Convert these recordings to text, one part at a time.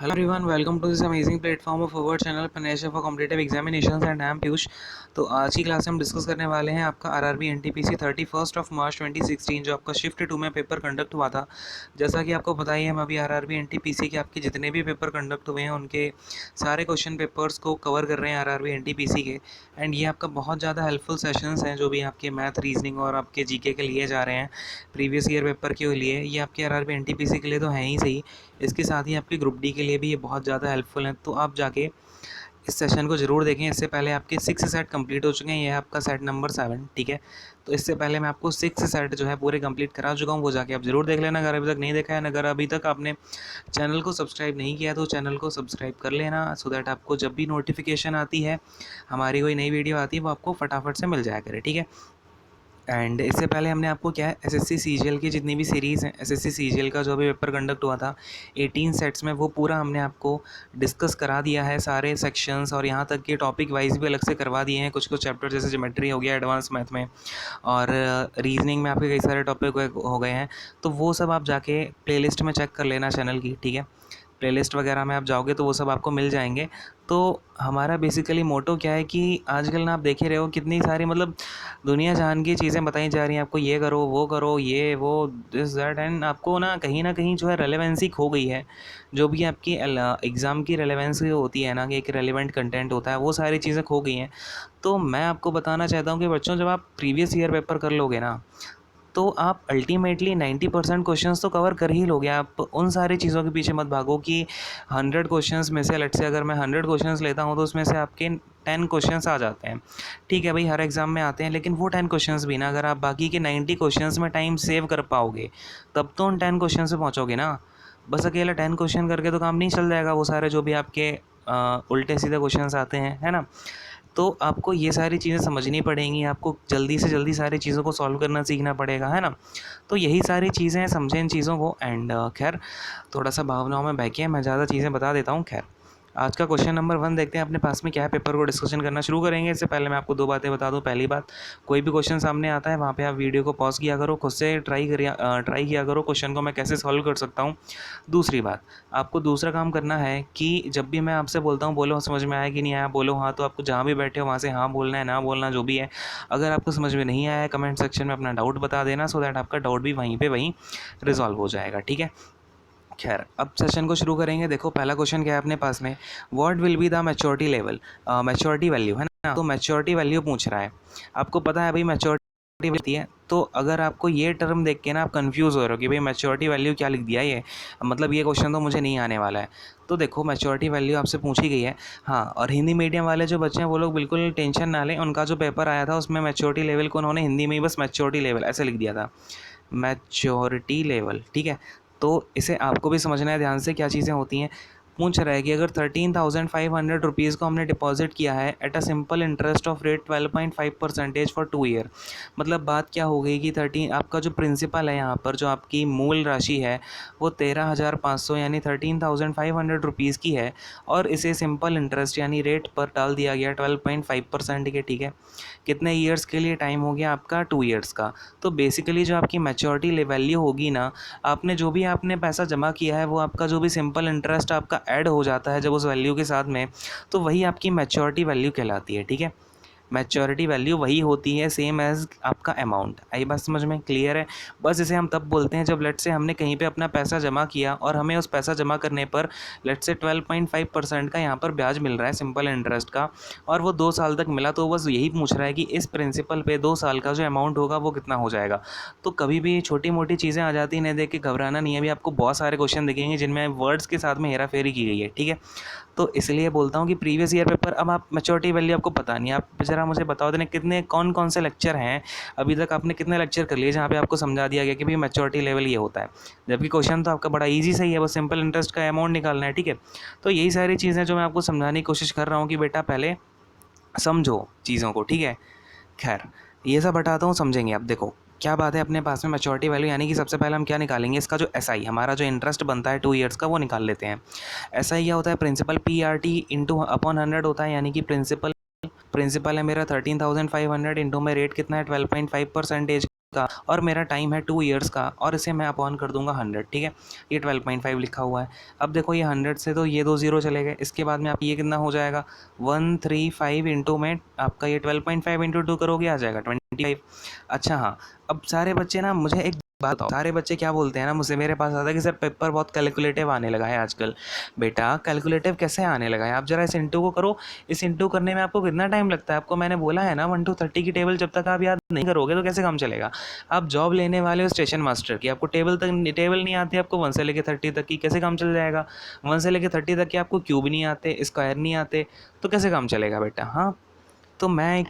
Hello everyone, welcome to this amazing platform of our channel Panesha for Competitive Examinations and I am Piyush. तो आज की class में हम discuss करने वाले हैं आपका आरआरबी एनटीपीसी 31 मार्च 2016 जो आपका शिफ्ट 2 में पेपर कंडक्ट हुआ था। जैसा कि आपको पता ही है, हम अभी आरआरबी एनटीपीसी के आपके जितने भी पेपर कंडक्ट हुए हैं उनके सारे क्वेश्चन पेपर्स को कवर कर रहे हैं आरआरबी एनटीपीसी के। एंड ये आपका बहुत ज़्यादा हेल्पफुल सेशंस हैं जो भी आपके मैथ, रीजनिंग और आपके जीके के लिए जा रहे हैं प्रीवियस ईयर पेपर के लिए। ये आपके आरआरबी एनटीपीसी के लिए तो हैं ही सही, इसके साथ ही आपके ग्रुप डी के लिए भी ये बहुत ज़्यादा हेल्पफुल है। तो आप जाके इस सेशन को ज़रूर देखें। इससे पहले आपके 6 सेट कंप्लीट हो चुके हैं, ये है आपका सेट नंबर 7, ठीक है। तो इससे पहले मैं आपको 6 सेट जो है पूरे कंप्लीट करा चुका हूँ, वो जाके आप ज़रूर देख लेना अगर अभी तक नहीं देखा है। अगर अभी तक आपने चैनल को सब्सक्राइब नहीं किया तो चैनल को सब्सक्राइब कर लेना, सो दैट आपको जब भी नोटिफिकेशन आती है, हमारी कोई नई वीडियो आती है, वो आपको फटाफट से मिल जाया करे, ठीक है। एंड इससे पहले हमने आपको क्या है, एसएससी सीजीएल की जितनी भी सीरीज़ हैं, एसएससी सीजीएल का जो भी पेपर कंडक्ट हुआ था 18 सेट्स में, वो पूरा हमने आपको डिस्कस करा दिया है, सारे सेक्शंस, और यहाँ तक कि टॉपिक वाइज भी अलग से करवा दिए हैं। कुछ कुछ चैप्टर जैसे ज्योमेट्री हो गया एडवांस मैथ में, और रीजनिंग में आपके कई सारे टॉपिक हो गए हैं। तो वो सब आप जाके प्लेलिस्ट में चेक कर लेना चैनल की, ठीक है। प्लेलिस्ट वगैरह में आप जाओगे तो वो सब आपको मिल जाएंगे। तो हमारा बेसिकली मोटो क्या है कि आजकल ना आप देख ही रहे हो कितनी सारी मतलब दुनिया जहान की चीज़ें बताई जा रही हैं आपको, ये करो ये वो दिस दैट, एंड आपको ना कहीं जो है रेलेवेंसी खो गई है। जो भी आपकी एग्ज़ाम की रेलेवेंसी होती है ना, कि एक रेलिवेंट कंटेंट होता है, वो सारी चीज़ें खो गई हैं। तो मैं आपको बताना चाहता हूँ कि बच्चों, जब आप प्रीवियस ईयर पेपर कर लोगे ना, तो आप अल्टीमेटली 90% क्वेश्चंस तो कवर कर ही लोगे। आप उन सारी चीज़ों के पीछे मत भागो कि 100 क्वेश्चंस में से, लेट्स से अगर मैं 100 क्वेश्चंस लेता हूँ तो उसमें से आपके 10 क्वेश्चंस आ जाते हैं, ठीक है भाई, हर एग्ज़ाम में आते हैं। लेकिन वो 10 क्वेश्चंस भी ना, अगर आप बाकी के 90 क्वेश्चंस में टाइम सेव कर पाओगे तब तो उन 10 क्वेश्चन से पहुँचोगे ना। बस अकेला 10 क्वेश्चन करके तो काम नहीं चल जाएगा, वो सारे जो भी आपके उल्टे सीधे क्वेश्चंस आते हैं, है ना। तो आपको ये सारी चीज़ें समझनी पड़ेंगी, आपको जल्दी से जल्दी सारी चीज़ों को सॉल्व करना सीखना पड़ेगा, है ना। तो यही सारी चीज़ें हैं, समझें इन चीज़ों को। एंड खैर, थोड़ा सा भावनाओं में बहके मैं ज़्यादा चीज़ें बता देता हूँ। खैर, आज का क्वेश्चन नंबर 1 देखते हैं अपने पास में क्या है। पेपर को डिस्कशन करना शुरू करेंगे, इससे पहले मैं आपको 2 बातें बता दूं। पहली बात, कोई भी क्वेश्चन सामने आता है वहाँ पे आप वीडियो को पॉज किया करो, खुद से ट्राई किया करो क्वेश्चन को मैं कैसे सॉल्व कर सकता हूँ। दूसरी बात, आपको दूसरा काम करना है कि जब भी मैं आपसे बोलता हूँ बोलो समझ में आया कि नहीं आया, बोलो हाँ, तो आपको जहाँ भी बैठे हो वहाँ से हाँ बोलना है, ना बोलना जो भी है। अगर आपको समझ में नहीं आया, कमेंट सेक्शन में अपना डाउट बता देना, सो दैट आपका डाउट भी वहीं पे वहीं रिजॉल्व हो जाएगा, ठीक है। खैर, अब सेशन को शुरू करेंगे। देखो, पहला क्वेश्चन क्या है अपने पास में, what will be the maturity level, maturity value, है ना। तो मैच्योरिटी वैल्यू पूछ रहा है। आपको पता है भाई मैच्योरिटी होती है, तो अगर आपको ये टर्म देख के ना आप कंफ्यूज हो रहे हो कि भाई मैच्योरिटी वैल्यू क्या लिख दिया ये, मतलब ये क्वेश्चन तो मुझे नहीं आने वाला है। तो देखो, मैच्योरिटी वैल्यू आपसे पूछी गई है। हाँ, और हिंदी मीडियम वाले जो बच्चे हैं वो लोग बिल्कुल टेंशन ना लें, उनका जो पेपर आया था उसमें मैच्योरिटी लेवल को उन्होंने हिंदी में ही बस मैच्योरिटी लेवल ऐसे लिख दिया था, मैच्योरिटी लेवल, ठीक है। तो इसे आपको भी समझना है ध्यान से क्या चीज़ें होती हैं। पूछ रहा है कि अगर 13,500 रुपीज़ को हमने डिपॉजिट किया है at a simple interest of rate 12.5% for 2 year. मतलब बात क्या हो गई कि 13, आपका जो प्रिंसिपल है यहाँ पर, जो आपकी मूल राशि है वो 13,500 यानी 13,500 रुपीज़ की है, और इसे सिंपल इंटरेस्ट यानी रेट पर डाल दिया गया 12.5% के, ठीक है। कितने ईयर्स के लिए टाइम हो गया आपका, 2 ईयर्स का। तो बेसिकली जो आपकी मैच्योरिटी वैल्यू होगी ना, आपने जो भी आपने पैसा जमा किया है वो आपका जो भी सिंपल इंटरेस्ट आपका ऐड हो जाता है जब उस वैल्यू के साथ में, तो वही आपकी मैच्योरिटी वैल्यू कहलाती है, ठीक है। मैच्योरिटी वैल्यू वही होती है सेम एज़ आपका अमाउंट। आई बात समझ में, क्लियर है। बस इसे हम तब बोलते हैं जब लेट से हमने कहीं पे अपना पैसा जमा किया और हमें उस पैसा जमा करने पर लेट से 12.5% का यहाँ पर ब्याज मिल रहा है सिंपल इंटरेस्ट का, और वो 2 साल तक मिला। तो बस यही पूछ रहा है कि इस प्रिंसिपल पे 2 साल का जो अमाउंट होगा वो कितना हो जाएगा। तो कभी भी छोटी मोटी चीज़ें आ जाती हैं, नहीं देख के घबराना नहीं है। अभी आपको बहुत सारे क्वेश्चन दिखेंगे जिनमें वर्ड्स के साथ में हेरा फेरी की गई है, ठीक है। तो इसलिए बोलता हूँ कि प्रीवियस ईयर पेपर, अब आप मैच्योरिटी वैल्यू आपको पता नहीं, आप ज़रा मुझे बताओ देने कितने कौन कौन से लेक्चर हैं अभी तक, आपने कितने लेक्चर कर लिए जहाँ पे आपको समझा दिया गया कि भाई मैच्योरिटी लेवल ये होता है, जबकि क्वेश्चन तो आपका बड़ा ईजी सही है, बस सिंपल इंटरेस्ट का अमाउंट निकालना है, ठीक है। तो यही सारी चीज़ें जो मैं आपको समझाने की कोशिश कर रहा हूँ कि बेटा पहले समझो चीज़ों को, ठीक है। खैर, ये सब हटाता हूँ, समझेंगे। अब देखो क्या बात है अपने पास में मैच्योरिटी वैल्यू, यानी कि सबसे पहले हम क्या निकालेंगे, इसका जो एसआई हमारा जो इंटरेस्ट बनता है 2 ईयर्स का, वो निकाल लेते हैं। एसआई क्या होता है, प्रिंसिपल पीआरटी इंटू अपॉन 100 होता है, यानी कि प्रिंसिपल है मेरा 13,500 इंटू में रेट कितना है 12.5%, का और मेरा टाइम है 2 ईयर्स का और इसे मैं अपॉन कर दूंगा 100, ठीक है। ये 12.5 लिखा हुआ है। अब देखो ये 100 से तो ये 2 ज़ीरो चले गए, इसके बाद में आप ये कितना हो जाएगा 135 इंटू में आपका ये 12.5 इंटू 2 करोगे आ जाएगा 25। अच्छा हाँ, अब सारे बच्चे ना मुझे एक बात बताओ, सारे बच्चे क्या बोलते हैं ना मुझसे, मेरे पास आता है कि सर पेपर बहुत कैलकुलेटिव आने लगा है आजकल। बेटा कैलकुलेटिव कैसे आने लगा है, आप जरा इस इंटू को करो। इस इंटू करने में आपको कितना टाइम लगता है, आपको मैंने बोला है ना 1 to 30 की टेबल जब तक आप याद नहीं करोगे तो कैसे काम चलेगा। आप जॉब लेने वाले हो स्टेशन मास्टर की, आपको टेबल नहीं आती, आपको 1 से लेकर 30 तक की कैसे काम चल जाएगा। 1 से लेकर 30 तक के आपको क्यूब नहीं आते, स्क्वायर नहीं आते, तो कैसे काम चलेगा बेटा। हाँ, तो मैं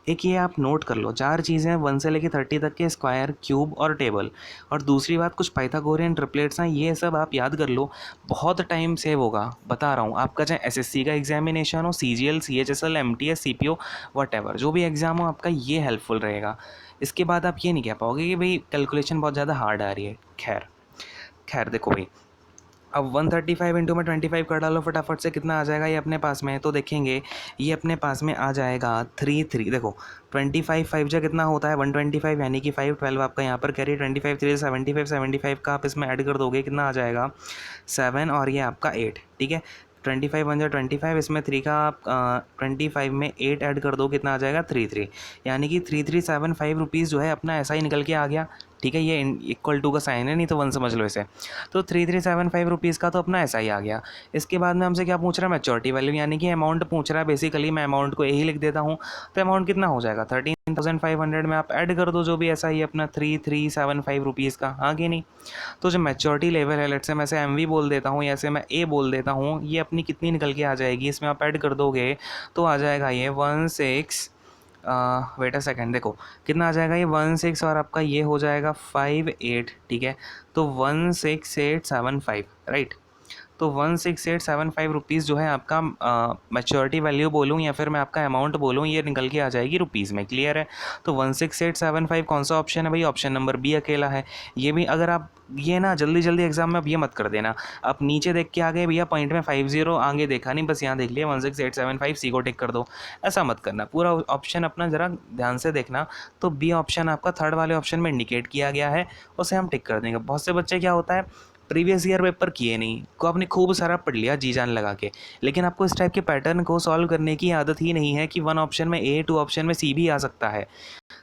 एक ये आप नोट कर लो, 4 चीज़ें 1 से लेकर 30 तक के, स्क्वायर, क्यूब और टेबल। और दूसरी बात कुछ पाइथागोरियन ट्रिपलेट्स हैं, ये सब आप याद कर लो, बहुत टाइम सेव होगा। बता रहा हूँ, आपका चाहे एसएससी का एग्जामिनेशन हो, CGL, CHSL, MTS, CPO, whatever जो भी एग्ज़ाम हो आपका, ये हेल्पफुल रहेगा। इसके बाद आप ये नहीं कह पाओगे कि भाई कैलकुलेशन बहुत ज़्यादा हार्ड आ रही है। खैर खैर देखो भाई, अब 135 इंटू में 25 कर डालो फटाफट से, कितना आ जाएगा ये अपने पास में, तो देखेंगे ये अपने पास में आ जाएगा 3 देखो 25 5 जा कितना होता है 125, यानी कि 5 12 आपका यहाँ पर कैरी, 25 3 75, 75 का आप इसमें ऐड कर दोगे कितना आ जाएगा 7 और ये आपका 8, ठीक है। 25 1 जा 25, इसमें 3 का आप 25 में 8 ऐड कर दो कितना आ जाएगा 3 यानी कि 3375 रुपीज़ जो है अपना ऐसा ही निकल के आ गया, ठीक है। ये इक्वल टू का साइन है, नहीं तो 1 समझ लो इसे। तो 3375 रुपीज़ का तो अपना ऐसा ही आ गया। इसके बाद में हमसे क्या पूछ रहा है, मैच्योरिटी वैल्यू, यानी कि अमाउंट पूछ रहा है। बेसिकली मैं अमाउंट को यही लिख देता हूँ, तो अमाउंट कितना हो जाएगा 13,500 में आप ऐड कर दो जो भी ऐसा ही अपना 3375 रुपीज़ का, हाँ कि नहीं। तो जो मैच्योरिटी लेवल है, लेट्स से मैं इसे एम बोल देता हूँ या ऐसे मैं ए बोल देता हूँ, ये अपनी कितनी निकल के आ जाएगी, इसमें आप ऐड कर दोगे तो आ जाएगा ये 16 वेट अ सेकेंड, देखो कितना आ जाएगा ये 16 और आपका ये हो जाएगा 58, ठीक है। तो 16875, राइट। तो 16875 रुपीज़ जो है आपका मैच्योरिटी वैल्यू बोलूँ या फिर मैं आपका अमाउंट बोलूँ, ये निकल के आ जाएगी रुपीज़ में, क्लियर है। तो 16875 कौन सा ऑप्शन है भाई, ऑप्शन नंबर बी अकेला है। ये भी अगर आप ये ना जल्दी जल्दी एग्जाम में अब ये मत कर देना, आप नीचे देख के आ गए भैया पॉइंट में 50 आगे देखा नहीं, बस यहाँ देख लिया 16875 सी को टिक कर दो, ऐसा मत करना। पूरा ऑप्शन अपना ज़रा ध्यान से देखना। तो बी ऑप्शन आपका थर्ड वाले ऑप्शन में इंडिकेट किया गया है, उसे हम टिक कर देंगे। बहुत से बच्चे क्या होता है प्रीवियस ईयर पेपर किए नहीं, को आपने खूब सारा पढ़ लिया जी जान लगा के, लेकिन आपको इस टाइप के पैटर्न को सॉल्व करने की आदत ही नहीं है कि 1 ऑप्शन में ए 2 ऑप्शन में सी भी आ सकता है।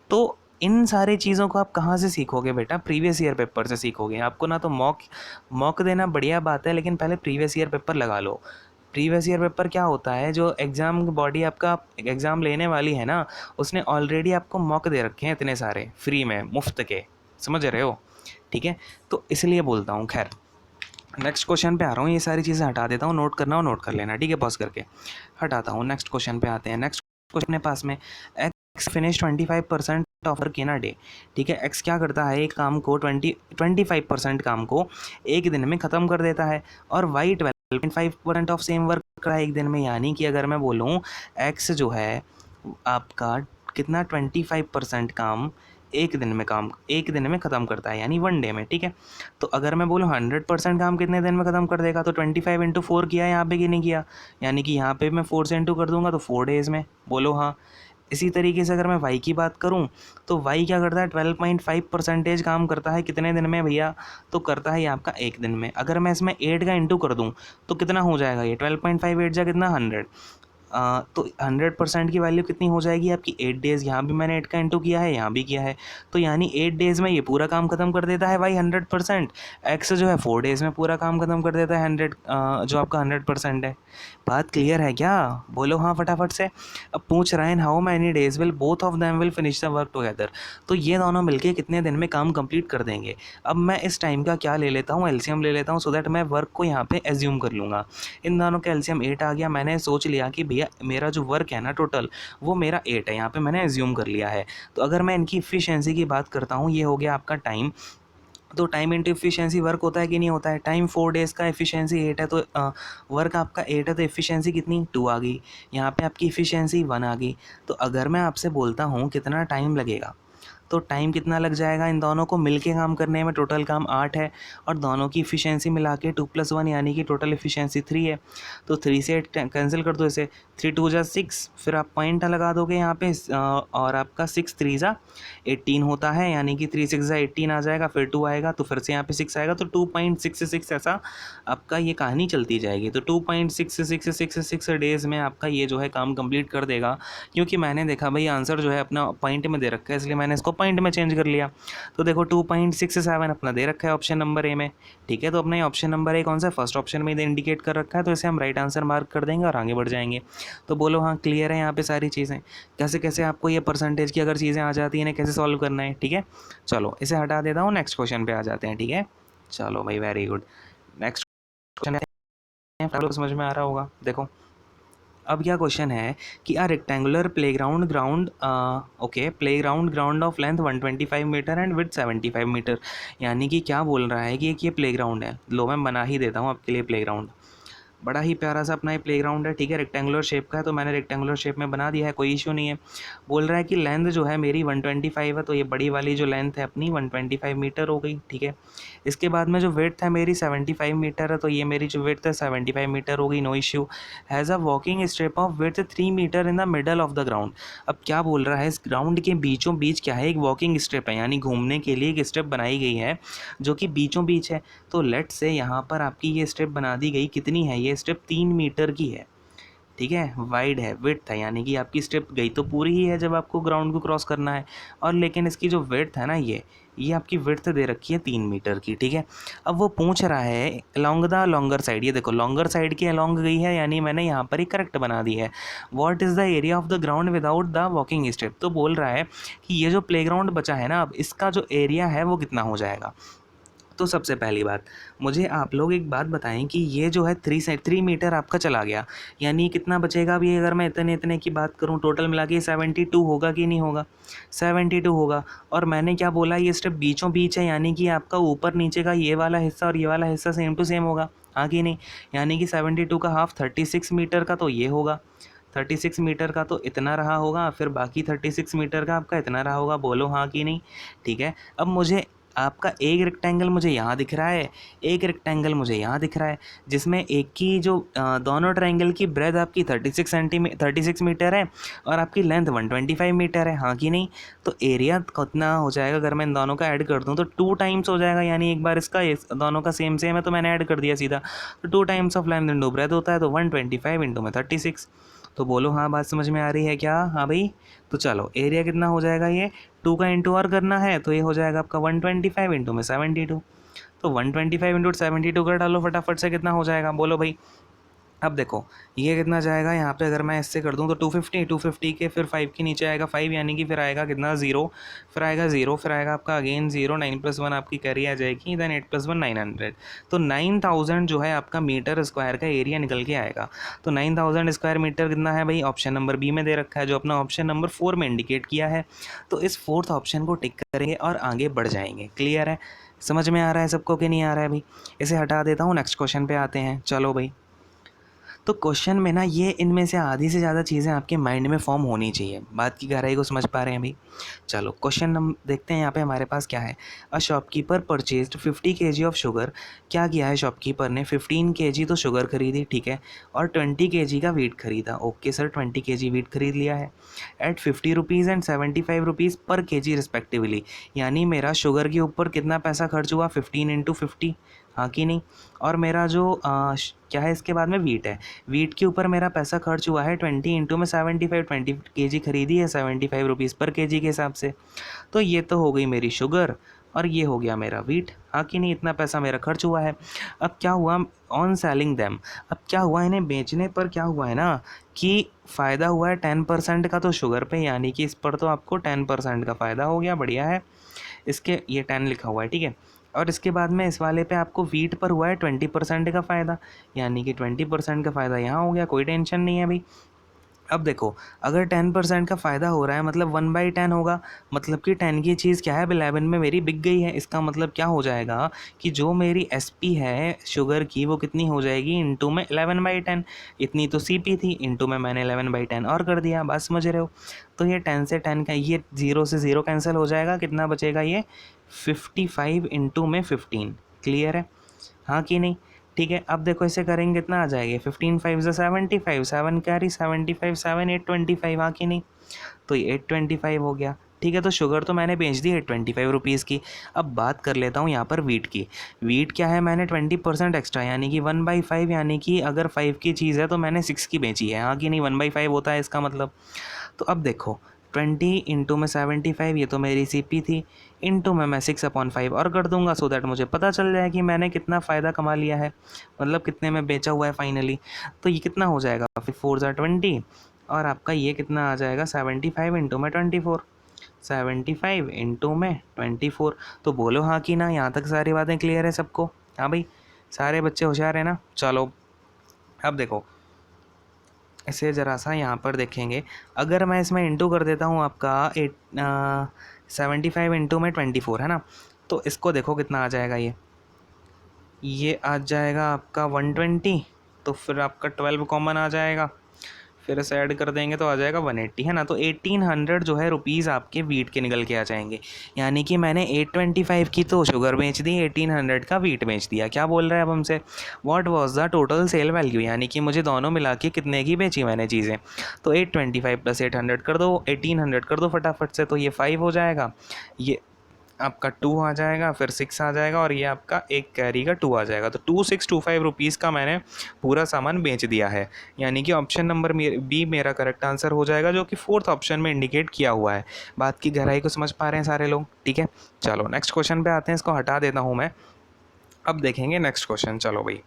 तो इन सारी चीज़ों को आप कहाँ से सीखोगे बेटा, प्रीवियस ईयर पेपर से सीखोगे। आपको ना तो मॉक देना बढ़िया बात है, लेकिन पहले प्रीवियस ईयर पेपर लगा लो। प्रीवियस ईयर पेपर क्या होता है, जो एग्ज़ाम बॉडी आपका एग्ज़ाम लेने वाली है ना, उसने ऑलरेडी आपको मॉक दे रखे हैं इतने सारे फ्री में, मुफ्त के, समझ रहे हो, ठीक है। तो इसलिए बोलता हूँ। खैर नेक्स्ट क्वेश्चन पे आ रहा हूँ, ये सारी चीज़ें हटा देता हूँ, नोट करना हो नोट कर लेना, ठीक है, पॉज करके हटाता हूँ। नेक्स्ट क्वेश्चन पे आते हैं। नेक्स्ट क्वेश्चन के पास में एक्स फिनिश 25% ऑफर के ना डे, ठीक है। एक्स क्या करता है, एक काम को 25% काम को एक दिन में ख़त्म कर देता है और वाई 12.5% ऑफ सेम वर्क कर रहा है एक दिन में। यानी कि अगर मैं बोलूँ एक्स जो है आपका कितना 25% काम एक दिन में ख़त्म करता है, यानी 1 डे में, ठीक है। तो अगर मैं बोलूँ 100% काम कितने दिन में ख़त्म कर देगा, तो 25 इंटू 4 किया है यहाँ पे कि नहीं किया, यानी कि यहाँ पे मैं 4 से इंटू कर दूंगा तो 4 डेज़ में, बोलो हाँ। इसी तरीके से अगर मैं वाई की बात करूं तो वाई क्या करता है 12.5% काम करता है कितने दिन में भैया, तो करता है ये आपका एक दिन में। अगर मैं इसमें 8 का इंटू कर दूं तो कितना हो जाएगा ये 12.5 8 जा कितना 100, तो 100% की वैल्यू कितनी हो जाएगी आपकी 8 डेज़। यहाँ भी मैंने 8 का इंटू किया है, यहाँ भी किया है, तो यानी 8 डेज़ में ये पूरा काम खत्म कर देता है भाई 100%। एक्स जो है 4 डेज़ में पूरा काम खत्म कर देता है 100, जो आपका 100% है। बात क्लियर है क्या, बोलो हाँ फटाफट से। अब पूछ रहे हैं how many days will both of them will finish the work together, तो ये दोनों मिलके कितने दिन में काम कंप्लीट कर देंगे। अब मैं इस टाइम का क्या ले लेता हूँ, एलसीएम ले लेता हूँ, सो दैट मैं वर्क को यहाँ पे एज्यूम कर लूँगा। इन दोनों का एलसीएम 8 आ गया। मैंने सोच लिया कि भैया मेरा जो वर्क है ना टोटल वो मेरा 8 है, यहाँ पे मैंने एज्यूम कर लिया है। तो अगर मैं इनकी इफ़िशियंसी की बात करता हूँ, ये हो गया आपका टाइम। तो टाइम इंटू एफिशिएंसी वर्क होता है कि नहीं होता है। टाइम 4 डेज़ का, एफिशिएंसी 8 है, तो वर्क आपका 8 है, तो एफिशिएंसी कितनी 2 आ गई। यहाँ पे आपकी एफिशिएंसी 1 आ गई। तो अगर मैं आपसे बोलता हूँ कितना टाइम लगेगा, तो टाइम कितना लग जाएगा इन दोनों को मिलके काम करने में? टोटल काम 8 है और दोनों की इफ़िशियंसी मिला के 2+1 यानी कि टोटल इफ़िशियंसी 3 है। तो 3 से 8 कैंसिल कर दो इसे, 3 2 जा 6, फिर आप पॉइंट लगा दोगे यहाँ पे और आपका 6 3 जा 18 होता है, यानी कि 3 6 जा 18 आ जाएगा, फिर 2 आएगा तो फिर से यहाँ पे 6 आएगा, तो 2.66 ऐसा आपका ये कहानी चलती जाएगी। तो 2.6666 डेज़ में आपका ये जो है काम कंप्लीट कर देगा। क्योंकि मैंने देखा भाई आंसर जो है अपना पॉइंट में दे रखा है, इसलिए मैंने इसको पॉइंट में चेंज कर लिया। तो देखो 2.67 अपना दे रखा है ऑप्शन नंबर ए में, ठीक है। तो अपना ये ऑप्शन नंबर ए कौन सा फर्स्ट ऑप्शन में इंडिकेट कर रखा है, तो इसे हम राइट आंसर मार्क कर देंगे और आगे बढ़ जाएंगे। तो बोलो हाँ क्लियर है यहाँ पे सारी चीज़ें, कैसे कैसे आपको ये परसेंटेज की अगर चीज़ें आ जाती हैं कैसे सॉल्व करना है, ठीक है। चलो इसे हटा देता हूँ, नेक्स्ट क्वेश्चन पे आ जाते हैं, ठीक है। चलो भाई वेरी गुड, नेक्स्ट क्वेश्चन समझ में आ रहा होगा। देखो अब क्या क्वेश्चन है कि a rectangular playground ground of length 125 metre and width 75 metre, यानी कि क्या बोल रहा है कि एक ये प्लेग्राउंड है। लो मैं बना ही देता हूँ आपके लिए प्लेग्राउंड, बड़ा ही प्यारा सा अपना ये प्लेग्राउंड है, ठीक है। रेक्टेंगुलर शेप का है तो मैंने रेक्टेंगुलर शेप में बना दिया है, कोई इशू नहीं है। बोल रहा है कि लेंथ जो है मेरी 125 है, तो ये बड़ी वाली जो लेंथ है अपनी 125 मीटर हो गई, ठीक है। इसके बाद में जो विड्थ है मेरी 75 मीटर है, तो ये मेरी जो विड्थ है 75 मीटर हो गई, no issue. Has a walking strip of width 3 metre in the middle of the ground. अब क्या बोल रहा है, इस ग्राउंड के बीचों बीच क्या है, एक वॉकिंग स्ट्रिप है, यानी घूमने के लिए एक स्ट्रिप बनाई गई है जो कि बीचों बीच है। तो लेट से यहाँ पर आपकी ये स्ट्रिप बना दी गई, कितनी है ये स्ट्रिप, 3 मीटर की है, ठीक है। वाइड है, विड्थ है, यानी कि आपकी स्ट्रिप गई तो पूरी ही है जब आपको ग्राउंड को क्रॉस करना है, और लेकिन इसकी जो विड्थ है ना ये आपकी विड्थ दे रखी है 3 मीटर की, ठीक है। अब वो पूछ रहा है अलॉन्ग द लॉन्गर साइड, ये देखो लॉन्गर साइड की अलॉन्ग गई है, यानी मैंने यहाँ पर ही करेक्ट बना दी है। What is the area of the ground without the walking strip, तो बोल रहा है कि ये जो प्लेग्राउंड बचा है ना, अब इसका जो एरिया है वो कितना हो जाएगा। तो सबसे पहली बात मुझे आप लोग एक बात बताएं कि ये जो है 3 मीटर आपका चला गया, यानी कितना बचेगा अभी अगर मैं इतने इतने की बात करूं, टोटल मिला के 72 होगा कि नहीं होगा, 72 होगा। और मैंने क्या बोला, ये स्टेप बीचों बीच है, यानी कि आपका ऊपर नीचे का ये वाला हिस्सा और ये वाला हिस्सा सेम टू सेम होगा, हाँ कि नहीं। यानी कि 72 का हाफ 36 मीटर का तो ये होगा, 36 मीटर का तो इतना रहा होगा, फिर बाकी 36 मीटर का आपका इतना रहा होगा, बोलो हाँ कि नहीं, ठीक है। अब मुझे आपका एक रेक्टेंगल मुझे यहाँ दिख रहा है, एक रेक्टेंगल मुझे यहाँ दिख रहा है, जिसमें एक की जो दोनों ट्रायंगल की ब्रेथ आपकी 36 मीटर है और आपकी लेंथ 125 मीटर है, हाँ कि नहीं। तो एरिया कितना हो जाएगा अगर मैं इन दोनों का ऐड कर दूँ, तो 2 टाइम्स हो जाएगा, यानी एक बार इसका दोनों का सेम सेम है तो मैंने ऐड कर दिया सीधा, तो 2 times of length into breadth होता है, तो 125 इंटू में 36। तो बोलो हाँ बात समझ में आ रही है क्या, हाँ भाई। तो चलो एरिया कितना हो जाएगा, ये 2 का इंटू और करना है तो ये हो जाएगा आपका 125 इंटू में 72। तो 125 इंटू 72 कर डालो फटाफट से, कितना हो जाएगा बोलो भाई। अब देखो ये कितना जाएगा यहाँ पे, अगर मैं इससे कर दूँ तो 250 के फिर 5 के नीचे आएगा 5, यानी कि फिर आएगा कितना 0, फिर आएगा 0, फिर आएगा आपका अगेन 0, 9 + 1 आपकी कैरी आ जाएगी, देन 8 + 1 900। तो 9000 जो है आपका मीटर स्क्वायर का एरिया निकल के आएगा। तो 9000 स्क्वायर मीटर कितना है भाई, ऑप्शन नंबर बी में दे रखा है, जो अपना ऑप्शन नंबर 4 में इंडिकेट किया है। तो इस 4th ऑप्शन को टिक करेंगे और आगे बढ़ जाएंगे। क्लियर है, समझ में आ रहा है सबको कि नहीं आ रहा है भाई। इसे हटा देता हूँ, नेक्स्ट क्वेश्चन पे आते हैं। चलो भाई, तो क्वेश्चन में ना ये इनमें से आधी से ज़्यादा चीज़ें आपके माइंड में फॉर्म होनी चाहिए, बात की गहराई को समझ पा रहे हैं भाई। चलो क्वेश्चन हम देखते हैं यहाँ पे हमारे पास क्या है। A shopkeeper purchased 50 kg of sugar, क्या किया है शॉपकीपर ने, 15 kg तो शुगर खरीदी, ठीक है, और 20 kg का वीट खरीदा। ओके सर, 20 kg वीट खरीद लिया है एट 50 रुपीज़ एंड 75 रुपीज़ पर kg रिस्पेक्टिवली, यानी मेरा शुगर के ऊपर कितना पैसा खर्च हुआ, 15 इंटू 50, हाँ कि नहीं। और मेरा जो क्या है इसके बाद में वीट है, वीट के ऊपर मेरा पैसा खर्च हुआ है 20 इंटू में 75, 20 kg खरीदी है 75 रुपीज़ पर kg के हिसाब से। तो ये तो हो गई मेरी शुगर और ये हो गया मेरा वीट, हाँ कि नहीं, इतना पैसा मेरा खर्च हुआ है। अब क्या हुआ ऑन सेलिंग दैम, अब क्या हुआ इन्हें बेचने पर क्या हुआ है ना कि फ़ायदा हुआ है 10% का तो शुगर पे, यानी कि इस पर तो आपको 10% का फ़ायदा हो गया, बढ़िया है। इसके ये 10 लिखा हुआ है, ठीक है। और इसके बाद में इस वाले पे आपको वीट पर हुआ है 20% का फ़ायदा, यानी कि 20% का फ़ायदा यहाँ हो गया, कोई टेंशन नहीं है भाई। अब देखो, अगर 10% का फ़ायदा हो रहा है मतलब 1/10 होगा, मतलब कि 10 की चीज़ क्या है, अब 11 में मेरी बिक गई है। इसका मतलब क्या हो जाएगा कि जो मेरी एसपी है शुगर की वो कितनी हो जाएगी, इंटू में 11/10। इतनी तो सीपी थी, इंटू में मैंने 11/10 और कर दिया। बात समझ रहे हो? तो ये 10 से 10 का, ये 0 से 0 कैंसिल हो जाएगा, कितना बचेगा ये 55 इंटू में 15। क्लियर है, हाँ कि नहीं? ठीक है, अब देखो इसे करेंगे कितना आ जाएगा, 15 5 से 75, 7 कैरी 75, 7 8 25, हाँ कि नहीं? तो ये 825 हो गया। ठीक है, तो शुगर तो मैंने बेच दी 825 की। अब बात कर लेता हूँ यहाँ पर वीट की। वीट क्या है, मैंने 20% एक्स्ट्रा यानी कि 1/5, यानी कि अगर 5 की चीज़ है तो मैंने 6 की बेची है, हाँ कि नहीं? 1/5 होता है इसका मतलब। तो अब देखो 20 इंटू में 75, ये तो मेरी सीपी थी, इंटू में मैं 6/5 और कर दूंगा, सो दैट मुझे पता चल जाए कि मैंने कितना फ़ायदा कमा लिया है, मतलब कितने में बेचा हुआ है फाइनली। तो ये कितना हो जाएगा, फिर 4 ज़ा 20, और आपका ये कितना आ जाएगा 75 इंटू में 24, 75 इंटू में 24। तो बोलो हाँ कि ना, यहाँ तक सारी बातें क्लियर है सबको? हाँ भाई, सारे बच्चे होशियार है ना? चलो अब देखो, इसे ज़रा सा यहाँ पर देखेंगे। अगर मैं इसमें इंटू कर देता हूँ आपका 75 इंटू में 24 है ना, तो इसको देखो कितना आ जाएगा, ये आ जाएगा आपका 120। तो फिर आपका 12 कॉमन आ जाएगा, फिर इसे ऐड कर देंगे तो आ जाएगा 180, है ना? तो 1800 जो है रुपीज़ आपके वीट के निकल के आ जाएंगे। यानी कि मैंने 825 की तो शुगर बेच दी, 1800 का वीट बेच दिया। क्या बोल रहा है अब हमसे, what was the total sale value, यानी कि मुझे दोनों मिला के कितने की बेची मैंने चीज़ें। तो 825 प्लस 800 कर दो, 1800 कर दो फटाफट से, तो ये 5 हो जाएगा, ये आपका 2 आ जाएगा, फिर 6 आ जाएगा, और ये आपका एक कैरी का 2 आ जाएगा। तो 2625 रुपीज़ का मैंने पूरा सामान बेच दिया है। यानी कि ऑप्शन नंबर बी मेरा करेक्ट आंसर हो जाएगा, जो कि 4th ऑप्शन में इंडिकेट किया हुआ है। बात की गहराई को समझ पा रहे हैं सारे लोग? ठीक है, चलो नेक्स्ट क्वेश्चन पे आते हैं, इसको हटा देता हूँ मैं, अब देखेंगे नेक्स्ट क्वेश्चन। चलो भाई,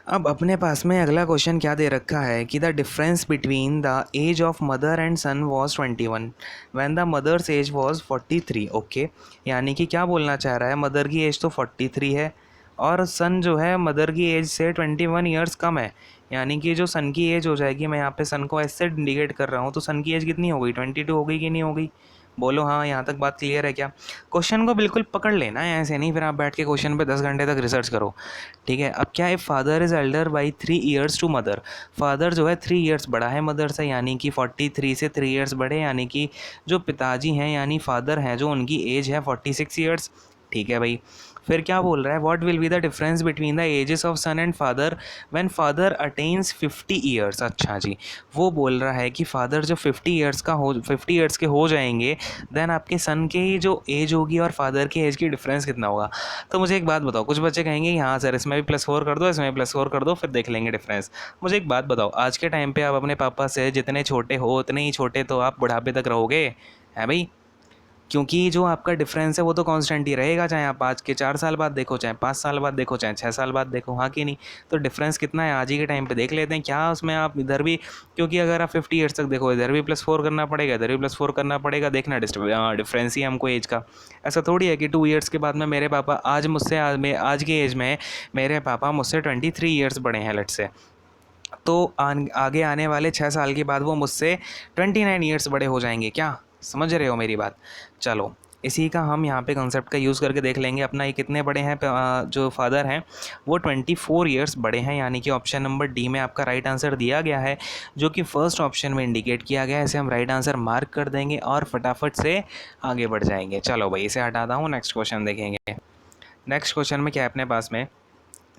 अब अपने पास में अगला क्वेश्चन क्या दे रखा है कि the difference between the age of mother and son was 21 when the mother's age was 43। Okay, यानी कि क्या बोलना चाह रहा है, मदर की एज तो 43 है और सन जो है मदर की एज से 21 ईयर्स कम है। यानी कि जो सन की एज हो जाएगी, मैं यहाँ पे सन को ऐसे इंडिकेट कर रहा हूँ, तो सन की एज कितनी हो गई, 22 हो गई कि नहीं हो गई? बोलो हाँ, यहाँ तक बात क्लियर है क्या? क्वेश्चन को बिल्कुल पकड़ लेना है, ऐसे नहीं फिर आप बैठ के क्वेश्चन पे 10 घंटे तक रिसर्च करो। ठीक है, अब क्या है, father is elder by 3 years to mother. Father जो है 3 ईयर्स बड़ा है मदर से, यानी कि 43 से 3 ईयर्स बड़े, यानी कि जो पिताजी हैं यानी फादर हैं, जो उनकी एज है 46 ईयर्स। ठीक है भाई, फिर क्या बोल रहा है, what will be the difference between the ages of son and father when father attains 50 years. अच्छा जी, वो बोल रहा है कि फादर जब 50 ईयर्स के हो जाएंगे, देन आपके सन की जो एज होगी और फादर की एज की डिफरेंस कितना होगा। तो मुझे एक बात बताओ, कुछ बच्चे कहेंगे हाँ सर इसमें भी +4 कर दो, इसमें भी +4 कर दो, फिर देख लेंगे डिफरेंस। मुझे एक बात बताओ, आज के टाइम पे आप अपने पापा से जितने छोटे हो उतने ही छोटे तो आप बुढ़ापे तक रहोगे, है भाई? क्योंकि जो आपका डिफरेंस है वो तो कांस्टेंट ही रहेगा, चाहे आप आज के 4 साल बाद देखो, चाहे 5 साल बाद देखो, चाहे 6 साल बाद देखो, हाँ कि नहीं? तो डिफरेंस कितना है आज ही के टाइम पे देख लेते हैं, क्या उसमें आप इधर भी, क्योंकि अगर आप 50 ईयर्स तक देखो, इधर भी +4 करना पड़ेगा, इधर भी +4 करना पड़ेगा, देखना डिफरेंस ही हमको एज का। ऐसा थोड़ी है कि 2 ईयर्स के बाद में मेरे पापा आज की एज में मेरे पापा मुझसे 23 ईयर्स बड़े हैं लेट्स से, तो आगे आने वाले 6 साल के बाद वो मुझसे 29 ईयर्स बड़े हो जाएंगे। क्या समझ रहे हो मेरी बात? चलो, इसी का हम यहाँ पे कंसेप्ट का यूज़ करके देख लेंगे। अपना ये कितने बड़े हैं, जो फादर हैं वो 24 ईयर्स बड़े हैं, यानी कि ऑप्शन नंबर डी में आपका राइट आंसर दिया गया है, जो कि फर्स्ट ऑप्शन में इंडिकेट किया गया है। इसे हम राइट आंसर मार्क कर देंगे और फटाफट से आगे बढ़ जाएंगे। चलो भाई, इसे हटाता हूँ, नेक्स्ट क्वेश्चन देखेंगे। नेक्स्ट क्वेश्चन में क्या है अपने पास में,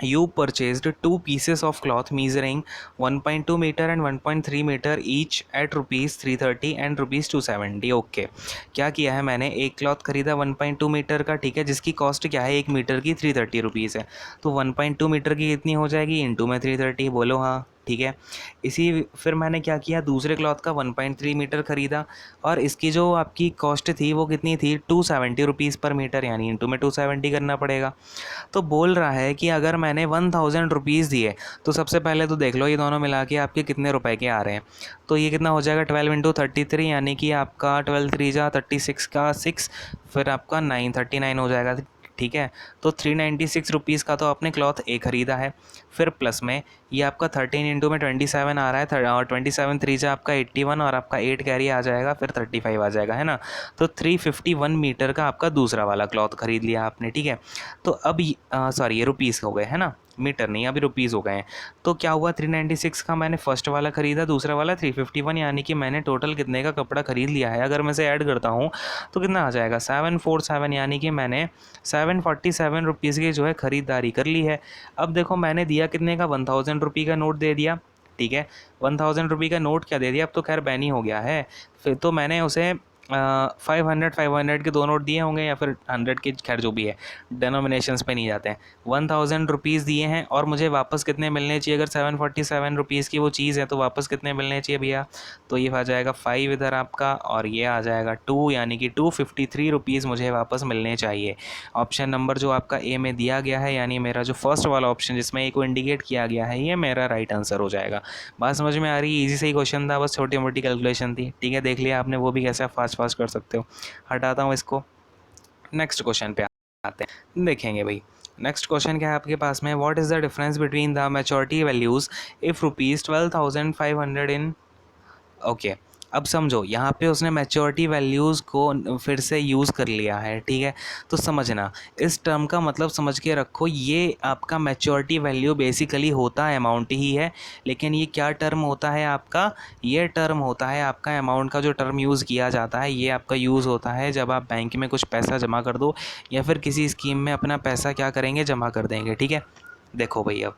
you purchased two pieces of cloth measuring 1.2 meter and 1.3 meter each at rupees 330 and rupees 270। Okay, क्या किया है मैंने, एक क्लॉथ खरीदा 1.2 मीटर का, ठीक है, जिसकी कॉस्ट क्या है 1 मीटर की 330 रुपीज़ है। तो 1.2 मीटर की कितनी हो जाएगी, इंटू में 330, बोलो हाँ। ठीक है, इसी फिर मैंने क्या किया, दूसरे क्लॉथ का 1.3 मीटर ख़रीदा और इसकी जो आपकी कॉस्ट थी वो कितनी थी, 270 रुपीज़ पर मीटर, यानी इंटू में 270 करना पड़ेगा। तो बोल रहा है कि अगर मैंने 1000 रुपीज़ दिए, तो सबसे पहले तो देख लो ये दोनों मिला के आपके कितने रुपए के आ रहे हैं। तो ये कितना हो जाएगा, 12 इंटू 33, यानी कि आपका 12 3 जा 36 का 6, फिर आपका 9 39 हो जाएगा। ठीक है। तो 396 रुपीज़ का तो आपने क्लॉथ ए ख़रीदा है, फिर प्लस में ये आपका 13 इंटू में 27 आ रहा है, और 27 3 से आपका 81 और आपका 8 कैरी आ जाएगा, फिर 35 आ जाएगा, है ना। तो 351 मीटर का आपका दूसरा वाला क्लॉथ ख़रीद लिया आपने, ठीक है। तो अब सॉरी ये रुपीज़ हो गए, है ना, मीटर नहीं, अभी रुपीज़ हो गए हैं। तो क्या हुआ, 396 का मैंने फर्स्ट वाला ख़रीदा, दूसरा वाला 351, यानी कि मैंने टोटल कितने का कपड़ा ख़रीद लिया है। अगर मैं इसे ऐड करता हूँ तो कितना आ जाएगा, 747, यानी कि मैंने 747 रुपीज़ की जो है ख़रीदारी कर ली है। अब देखो मैंने दिया कितने का, 1000 रुपये का नोट दे दिया, ठीक है। 1000 रुपये का नोट क्या दे दिया, अब तो खैर बैन ही हो गया है। फिर तो मैंने उसे 500 के दो नोट दिए होंगे, या फिर 100 के, खैर जो भी है, डेनोमिनेशंस पे नहीं जाते हैं। 1000 रुपीज़ दिए हैं और मुझे वापस कितने मिलने चाहिए, अगर 747 रुपीज़ की वो चीज़ है तो वापस कितने मिलने चाहिए भैया। तो ये आ जाएगा 5 इधर आपका, और ये आ जाएगा 2, यानी कि 253 रुपीज़ मुझे वापस मिलने चाहिए। ऑप्शन नंबर जो आपका ए में दिया गया है, यानी मेरा जो फर्स्ट वाला ऑप्शन जिसमें ए को इंडिकेट किया गया है, ये मेरा राइट आंसर हो जाएगा। बात समझ में आ रही है, ईजी से ही क्वेश्चन था, बस छोटी मोटी कैलकुलेशन थी, ठीक है। देख लिया आपने, वो भी कैसे फास्ट फास्ट कर सकते हो। हटाता हूँ इसको, नेक्स्ट क्वेश्चन पे आते हैं, देखेंगे भाई। नेक्स्ट क्वेश्चन क्या है आपके पास में, what is the difference between the maturity values if ₹12,500 in, okay. अब समझो यहाँ पे उसने मैच्योरिटी वैल्यूज़ को फिर से यूज़ कर लिया है, ठीक है। तो समझना, इस टर्म का मतलब समझ के रखो, ये आपका मैच्योरिटी वैल्यू बेसिकली होता है अमाउंट ही है, लेकिन ये क्या टर्म होता है आपका, ये टर्म होता है आपका अमाउंट का जो टर्म यूज़ किया जाता है, ये आपका यूज़ होता है जब आप बैंक में कुछ पैसा जमा कर दो, या फिर किसी स्कीम में अपना पैसा क्या करेंगे, जमा कर देंगे, ठीक है। देखो भाई, अब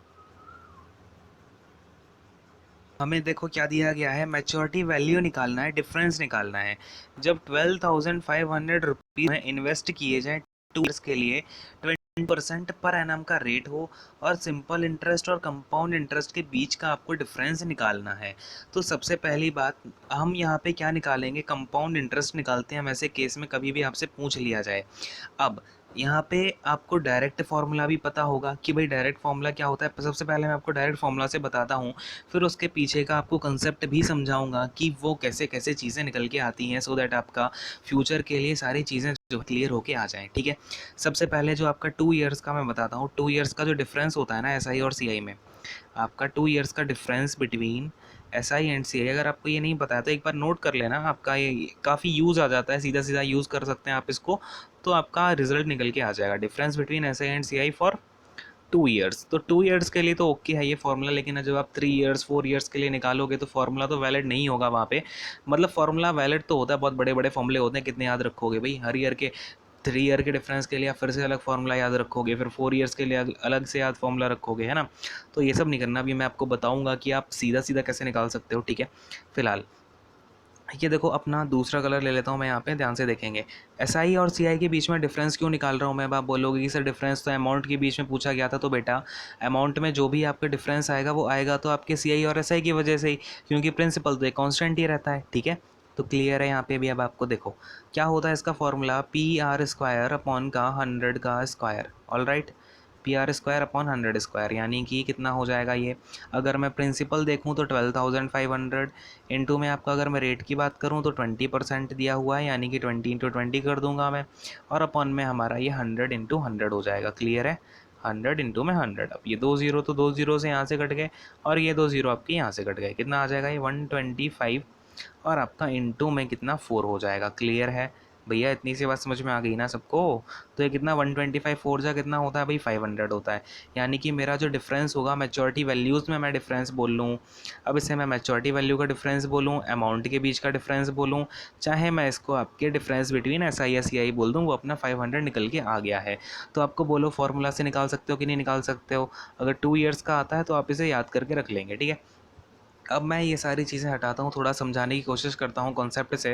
हमें देखो क्या दिया गया है, मैच्योरिटी वैल्यू निकालना है, डिफरेंस निकालना है। जब 12,500 रुपीज़ में इन्वेस्ट किए जाएँ 2 ईयर्स के लिए, 20% पर एनम का रेट हो, और सिंपल इंटरेस्ट और कंपाउंड इंटरेस्ट के बीच का आपको डिफरेंस निकालना है। तो सबसे पहली बात, हम यहाँ पे क्या निकालेंगे, कंपाउंड इंटरेस्ट निकालते हैं, वैसे केस में कभी भी आपसे पूछ लिया जाए। अब यहाँ पे आपको डायरेक्ट फार्मूला भी पता होगा कि भाई डायरेक्ट फार्मूला क्या होता है। सबसे पहले मैं आपको डायरेक्ट फार्मूला से बताता हूँ, फिर उसके पीछे का आपको कंसेप्ट भी समझाऊंगा कि वो कैसे कैसे चीज़ें निकल के आती हैं, सो दैट आपका फ्यूचर के लिए सारी चीज़ें जो क्लियर होके आ जाएं, ठीक है। सबसे पहले जो आपका 2 ईयर्स का मैं बताता हूँ, 2 ईयर्स का जो डिफरेंस होता है ना एसआई और सीआई में, आपका 2 ईयर्स का difference between SI and CI, अगर आपको ये नहीं पता है तो एक बार नोट कर लेना, आपका ये काफ़ी यूज़ आ जाता है, सीधा सीधा यूज़ कर सकते हैं आप इसको, तो आपका रिजल्ट निकल के आ जाएगा। Difference between SI and CI for 2 years, तो 2 ईयर्स के लिए तो ओके है ये फार्मूला, लेकिन जब आप 3 ईयर्स 4 ईयर्स के लिए निकालोगे तो फार्मूला तो वैलिड नहीं होगा वहाँ पे। मतलब फार्मूला वैलिड तो होता है, बहुत बड़े बड़े फॉर्मूले होते हैं, कितने याद रखोगे भाई, हर ईयर के 3 ईयर के डिफरेंस के लिए आप फिर से अलग फार्मूला याद रखोगे, फिर 4 ईयर्स के लिए अलग से याद फार्मूला रखोगे, है ना। तो ये सब नहीं करना, अभी मैं आपको बताऊंगा कि आप सीधा सीधा कैसे निकाल सकते हो, ठीक है। फिलहाल ये देखो, अपना दूसरा कलर ले लेता हूँ मैं, यहाँ पे ध्यान से देखेंगे। एसआई और सीआई के बीच में डिफरेंस क्यों निकाल रहा हूँ मैं, अब आप बोलोगे कि सर डिफरेंस तो अमाउंट के बीच में पूछा गया था, तो बेटा अमाउंट में जो भी आपका डिफरेंस आएगा वो आएगा तो आपके सीआई और एसआई की वजह से ही, क्योंकि प्रिंसिपल तो एक कांस्टेंट ही रहता है, ठीक है। तो क्लियर है यहाँ पे भी। अब आपको देखो क्या होता है इसका फॉर्मूला, PR² अपॉन का 100 का square, all right. PR² upon 100 square, यानी कि कितना हो जाएगा ये, अगर मैं प्रिंसिपल देखूँ तो 12,500, इंटू में आपका अगर मैं रेट की बात करूँ तो 20% दिया हुआ है, यानी कि 20 इंटू 20 कर दूंगा मैं, और अपॉन में हमारा ये 100 इंटू 100 हो जाएगा, क्लियर है। 100 इंटू में 100, अब ये 2 जीरो तो 2 जीरो से यहाँ से कट गए, और ये 2 जीरो आपके यहाँ से कट गए, कितना आ जाएगा ये 125, और आपका इंटू में कितना 4 हो जाएगा, क्लियर है भैया। इतनी सी बात समझ में आ गई ना सबको। तो ये कितना 125 4 जा कितना होता है भाई, 500 होता है। यानी कि मेरा जो डिफरेंस होगा मैच्योरिटी वैल्यूज़ में मैं डिफरेंस बोल लूँ, अब इसे मैं मैच्योरिटी वैल्यू का डिफरेंस बोलूँ, अमाउंट के बीच का डिफरेंस बोलूँ, चाहे मैं इसको आपके डिफरेंस बिटवीन एसआई या सीआई बोल दूँ, वो अपना 500 निकल के आ गया है। तो आपको बोलो फॉर्मूला से निकाल सकते हो कि नहीं निकाल सकते हो। अगर 2 ईयर्स का आता है तो आप इसे याद करके रख लेंगे, ठीक है। अब मैं ये सारी चीज़ें हटाता हूँ, थोड़ा समझाने की कोशिश करता हूँ, कॉन्सेप्ट से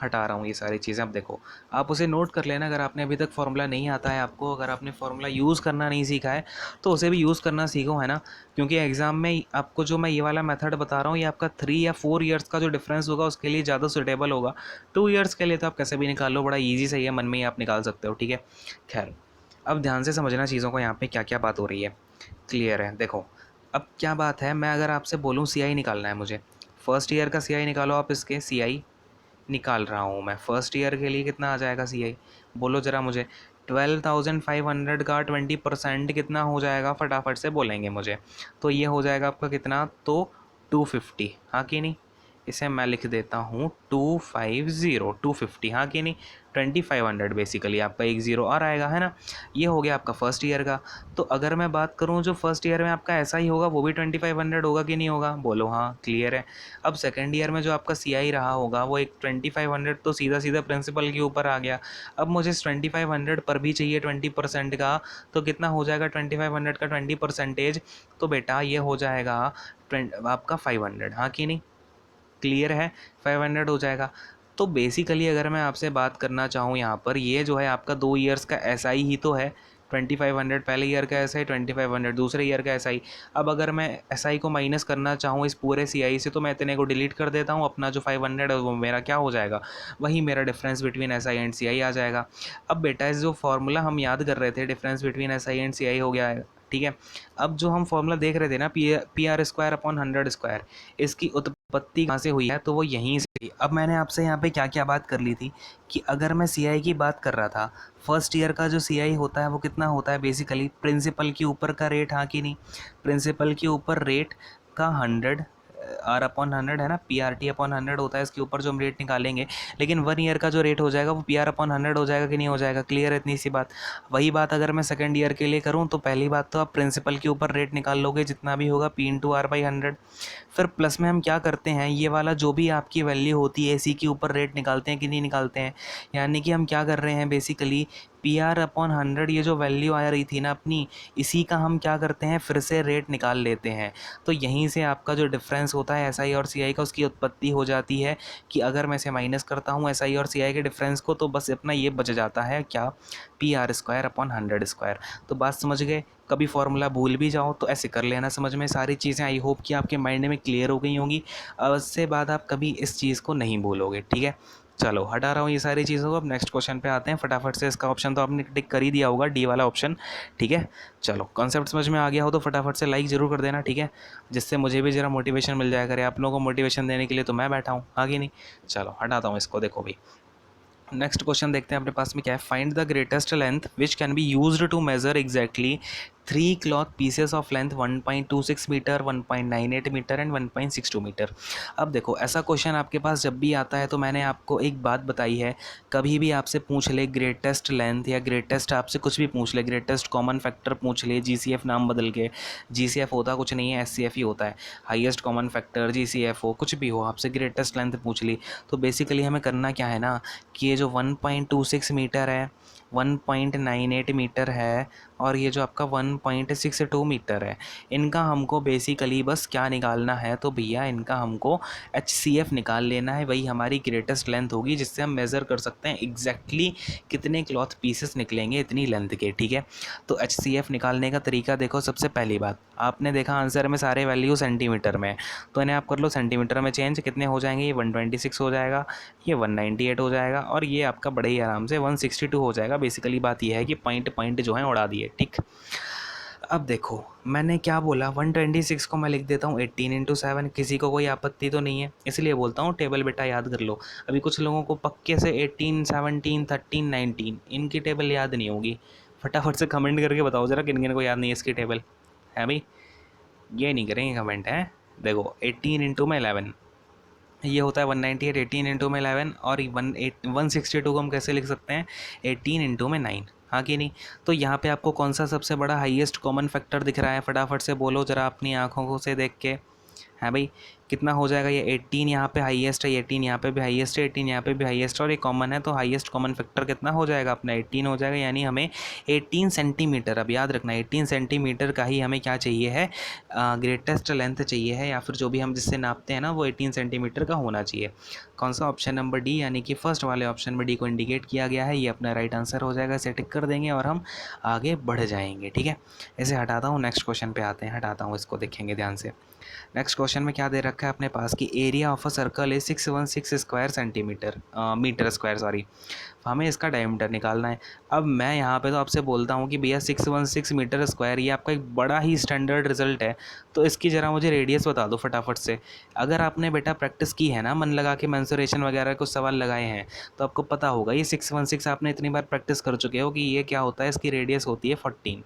हटा रहा हूँ ये सारी चीज़ें। अब देखो, आप उसे नोट कर लेना, अगर आपने अभी तक फार्मूला नहीं आता है आपको, अगर आपने फार्मूला यूज़ करना नहीं सीखा है तो उसे भी यूज़ करना सीखो, है ना। क्योंकि एग्ज़ाम में आपको जो मैं ये वाला मेथड बता रहा हूँ, ये आपका 3 या 4 ईयर्स का जो डिफरेंस होगा उसके लिए ज़्यादा सुटेबल होगा। 2 ईयर्स के लिए तो आप कैसे भी निकाल लो, बड़ा ईजी सही है, मन में ही आप निकाल सकते हो, ठीक है। खैर, अब ध्यान से समझना चीज़ों को, यहाँ पे क्या क्या बात हो रही है, क्लियर है। देखो अब क्या बात है, मैं अगर आपसे बोलूँ सीआई निकालना है मुझे, फर्स्ट ईयर का सीआई निकालो आप, इसके सीआई निकाल रहा हूँ मैं फर्स्ट ईयर के लिए, कितना आ जाएगा सीआई, बोलो ज़रा मुझे। 12,500 का 20% कितना हो जाएगा, फटाफट से बोलेंगे मुझे। तो ये हो जाएगा आपका कितना, तो 250, हाँ कि नहीं। इसे मैं लिख देता हूँ 250, हाँ कि नहीं। 2500 बेसिकली आपका एक ज़ीरो और आएगा, है ना। ये हो गया आपका फर्स्ट ईयर का। तो अगर मैं बात करूँ जो फर्स्ट ईयर में आपका ऐसा ही होगा, वो भी 2500 होगा कि नहीं होगा, बोलो हाँ, क्लियर है। अब सेकेंड ईयर में जो आपका CI रहा होगा वो एक 2500 तो सीधा सीधा प्रिंसिपल के ऊपर आ गया। अब मुझे इस 2500 पर भी चाहिए 20% का, तो कितना हो जाएगा 2500 का 20%, तो बेटा ये हो जाएगा आपका 500, हाँ कि नहीं, क्लियर है। 500 हो जाएगा। तो बेसिकली अगर मैं आपसे बात करना चाहूँ यहाँ पर, ये जो है आपका 2 ईयर्स का SI ही तो है। 2500 पहले ईयर का SI, 2500 दूसरे ईयर का SI। अब अगर मैं SI को माइनस करना चाहूँ इस पूरे CI से, तो मैं इतने को डिलीट कर देता हूँ, अपना जो 500 है वो मेरा क्या हो जाएगा, वही मेरा difference between SI and CI आ जाएगा। अब बेटा इस जो फॉर्मूला हम याद कर रहे थे, difference between SI and CI हो गया है, ठीक है। अब जो हम फॉर्मूला देख रहे थे ना, PR² अपॉन 100², इसकी उत्पत्ति कहाँ से हुई है, तो वो यहीं से हुई। अब मैंने आपसे यहाँ पे क्या क्या बात कर ली थी कि अगर मैं CI की बात कर रहा था, फर्स्ट ईयर का जो CI होता है वो कितना होता है, बेसिकली प्रिंसिपल के ऊपर का रेट, हाँ कि नहीं। प्रिंसिपल के ऊपर रेट का 100 R/100 है ना, PRT/100 होता है, इसके ऊपर जो हम रेट निकालेंगे। लेकिन 1 ईयर का जो रेट हो जाएगा वो PR/100 हो जाएगा कि नहीं हो जाएगा, क्लियर है इतनी सी बात। वही बात अगर मैं सेकंड ईयर के लिए करूँ, तो पहली बात तो आप प्रिंसिपल के ऊपर रेट निकाल लोगे, जितना भी होगा P/R/100। फिर प्लस में हम क्या करते हैं, ये वाला जो भी आपकी वैल्यू होती है इसी के ऊपर रेट निकालते हैं कि नहीं निकालते हैं। यानी कि हम क्या कर रहे हैं, बेसिकली PR/100 ये जो वैल्यू आ रही थी ना अपनी, इसी का हम क्या करते हैं, फिर से रेट निकाल लेते हैं। तो यहीं से आपका जो डिफरेंस होता है SI और CI का, उसकी उत्पत्ति हो जाती है कि अगर मैं इसे माइनस करता हूँ SI और CI के डिफरेंस को, तो बस अपना ये बच जाता है क्या, PR² अपॉन 100²। तो बात समझ गए। कभी फॉर्मूला भूल भी जाओ तो ऐसे कर लेना समझ में, सारी चीज़ें आई होप कि आपके माइंड में क्लियर हो गई होंगी। अब इससे बाद आप कभी इस चीज़ को नहीं भूलोगे, ठीक है। चलो हटा रहा हूँ ये सारी चीज़ों को, अब नेक्स्ट क्वेश्चन पे आते हैं फटाफट से। इसका ऑप्शन तो आपने टिक कर ही दिया होगा, डी वाला ऑप्शन, ठीक है। चलो कॉन्सेप्ट समझ में आ गया हो तो फटाफट से लाइक ज़रूर कर देना, ठीक है, जिससे मुझे भी ज़रा मोटिवेशन मिल जाया करे। आप लोगों को मोटिवेशन देने के लिए तो मैं बैठा हूँ, आगे नहीं। चलो हटाता हूँ इसको, देखो भाई नेक्स्ट क्वेश्चन देखते हैं अपने पास में क्या है। Find the greatest length which can be used to measure exactly 3 cloth pieces of length 1.26 metre, 1.98 metre and 1.62 metre. अब देखो ऐसा क्वेश्चन आपके पास जब भी आता है तो मैंने आपको एक बात बताई है, कभी भी आपसे पूछ ले ग्रेटेस्ट लेंथ या ग्रेटेस्ट, आपसे कुछ भी पूछ ले, ग्रेटेस्ट कॉमन फैक्टर पूछ ले, GCF नाम बदल के, GCF होता कुछ नहीं है, SCF ही होता है, हाईएस्ट कॉमन फैक्टर, GCF हो कुछ भी हो, आपसे ग्रेटेस्ट लेंथ पूछ ली, तो बेसिकली हमें करना क्या है ना, कि ये जो 1.26 मीटर है, 1.98 मीटर है, और ये जो आपका 1.62 मीटर है, इनका हमको बेसिकली बस क्या निकालना है, तो भैया इनका हमको HCF निकाल लेना है। वही हमारी ग्रेटेस्ट लेंथ होगी जिससे हम मेज़र कर सकते हैं एग्जैक्टली कितने क्लॉथ पीसेस निकलेंगे इतनी लेंथ के, ठीक है। तो HCF निकालने का तरीका देखो, सबसे पहली बात आपने देखा आंसर में सारे वैल्यू सेंटीमीटर में, तो इन्हें आप कर लो सेंटीमीटर में चेंज, कितने हो जाएंगे, ये 126 हो जाएगा, ये 198 हो जाएगा, और ये आपका बड़े ही आराम से 162 हो जाएगा। बेसिकली बात यह है कि पॉइंट जो है उड़ा दिए, ठीक। अब देखो मैंने क्या बोला, 126 को मैं लिख देता हूँ 18×7, किसी को कोई आपत्ति तो नहीं है, इसलिए बोलता हूँ टेबल बेटा याद कर लो। अभी कुछ लोगों को पक्के से 18, 17, 13, 19 इनकी टेबल याद नहीं होगी, फटाफट से कमेंट करके बताओ ज़रा किन किन को याद नहीं है इसकी टेबल, है भाई, ये नहीं करेंगे कमेंट, है। देखो 18×11 ये होता है 198, 18×11, और 162 को हम कैसे लिख सकते हैं, 18×9, हाँ कि नहीं। तो यहाँ पे आपको कौन सा सबसे बड़ा हाईएस्ट कॉमन फैक्टर दिख रहा है, फटाफट से बोलो ज़रा अपनी आँखों को से देख के, है भाई, कितना हो जाएगा, ये 18 यहाँ पे हाईएस्ट है, 18 यहाँ पे भी हाईएस्ट है, 18 यहाँ पे भी हाईएस्ट है, और ये कॉमन है, तो हाईएस्ट कॉमन फैक्टर कितना हो जाएगा अपना 18 हो जाएगा। यानी हमें 18 सेंटीमीटर, अब याद रखना 18 सेंटीमीटर का ही हमें क्या चाहिए है, ग्रेटेस्ट लेंथ चाहिए है, या फिर जो भी हम जिससे नापते हैं ना वो 18 सेंटीमीटर का होना चाहिए। कौन सा, ऑप्शन नंबर डी, यानी कि फर्स्ट वाले ऑप्शन में डी को इंडिकेट किया गया है, ये अपना राइट आंसर हो जाएगा। इसे टिक कर देंगे और हम आगे बढ़ जाएंगे, ठीक है। इसे हटाता हूँ, नेक्स्ट क्वेश्चन पे आते हैं, हटाता हूँ इसको, देखेंगे ध्यान से। नेक्स्ट क्वेश्चन में क्या दे रखा है अपने पास कि area of a circle is 616 square centimetre metre square sorry, हमें इसका डायमीटर निकालना है। अब मैं यहाँ पे तो आपसे बोलता हूँ कि भैया 616 मीटर स्क्वायर ये आपका एक बड़ा ही स्टैंडर्ड रिजल्ट है, तो इसकी ज़रा मुझे रेडियस बता दो फटाफट से। अगर आपने बेटा प्रैक्टिस की है ना, मन लगा के मेंसुरेशन वगैरह कुछ सवाल लगाए हैं, तो आपको पता होगा ये 616 आपने इतनी बार प्रैक्टिस कर चुके हो कि ये क्या होता है, इसकी रेडियस होती है 14।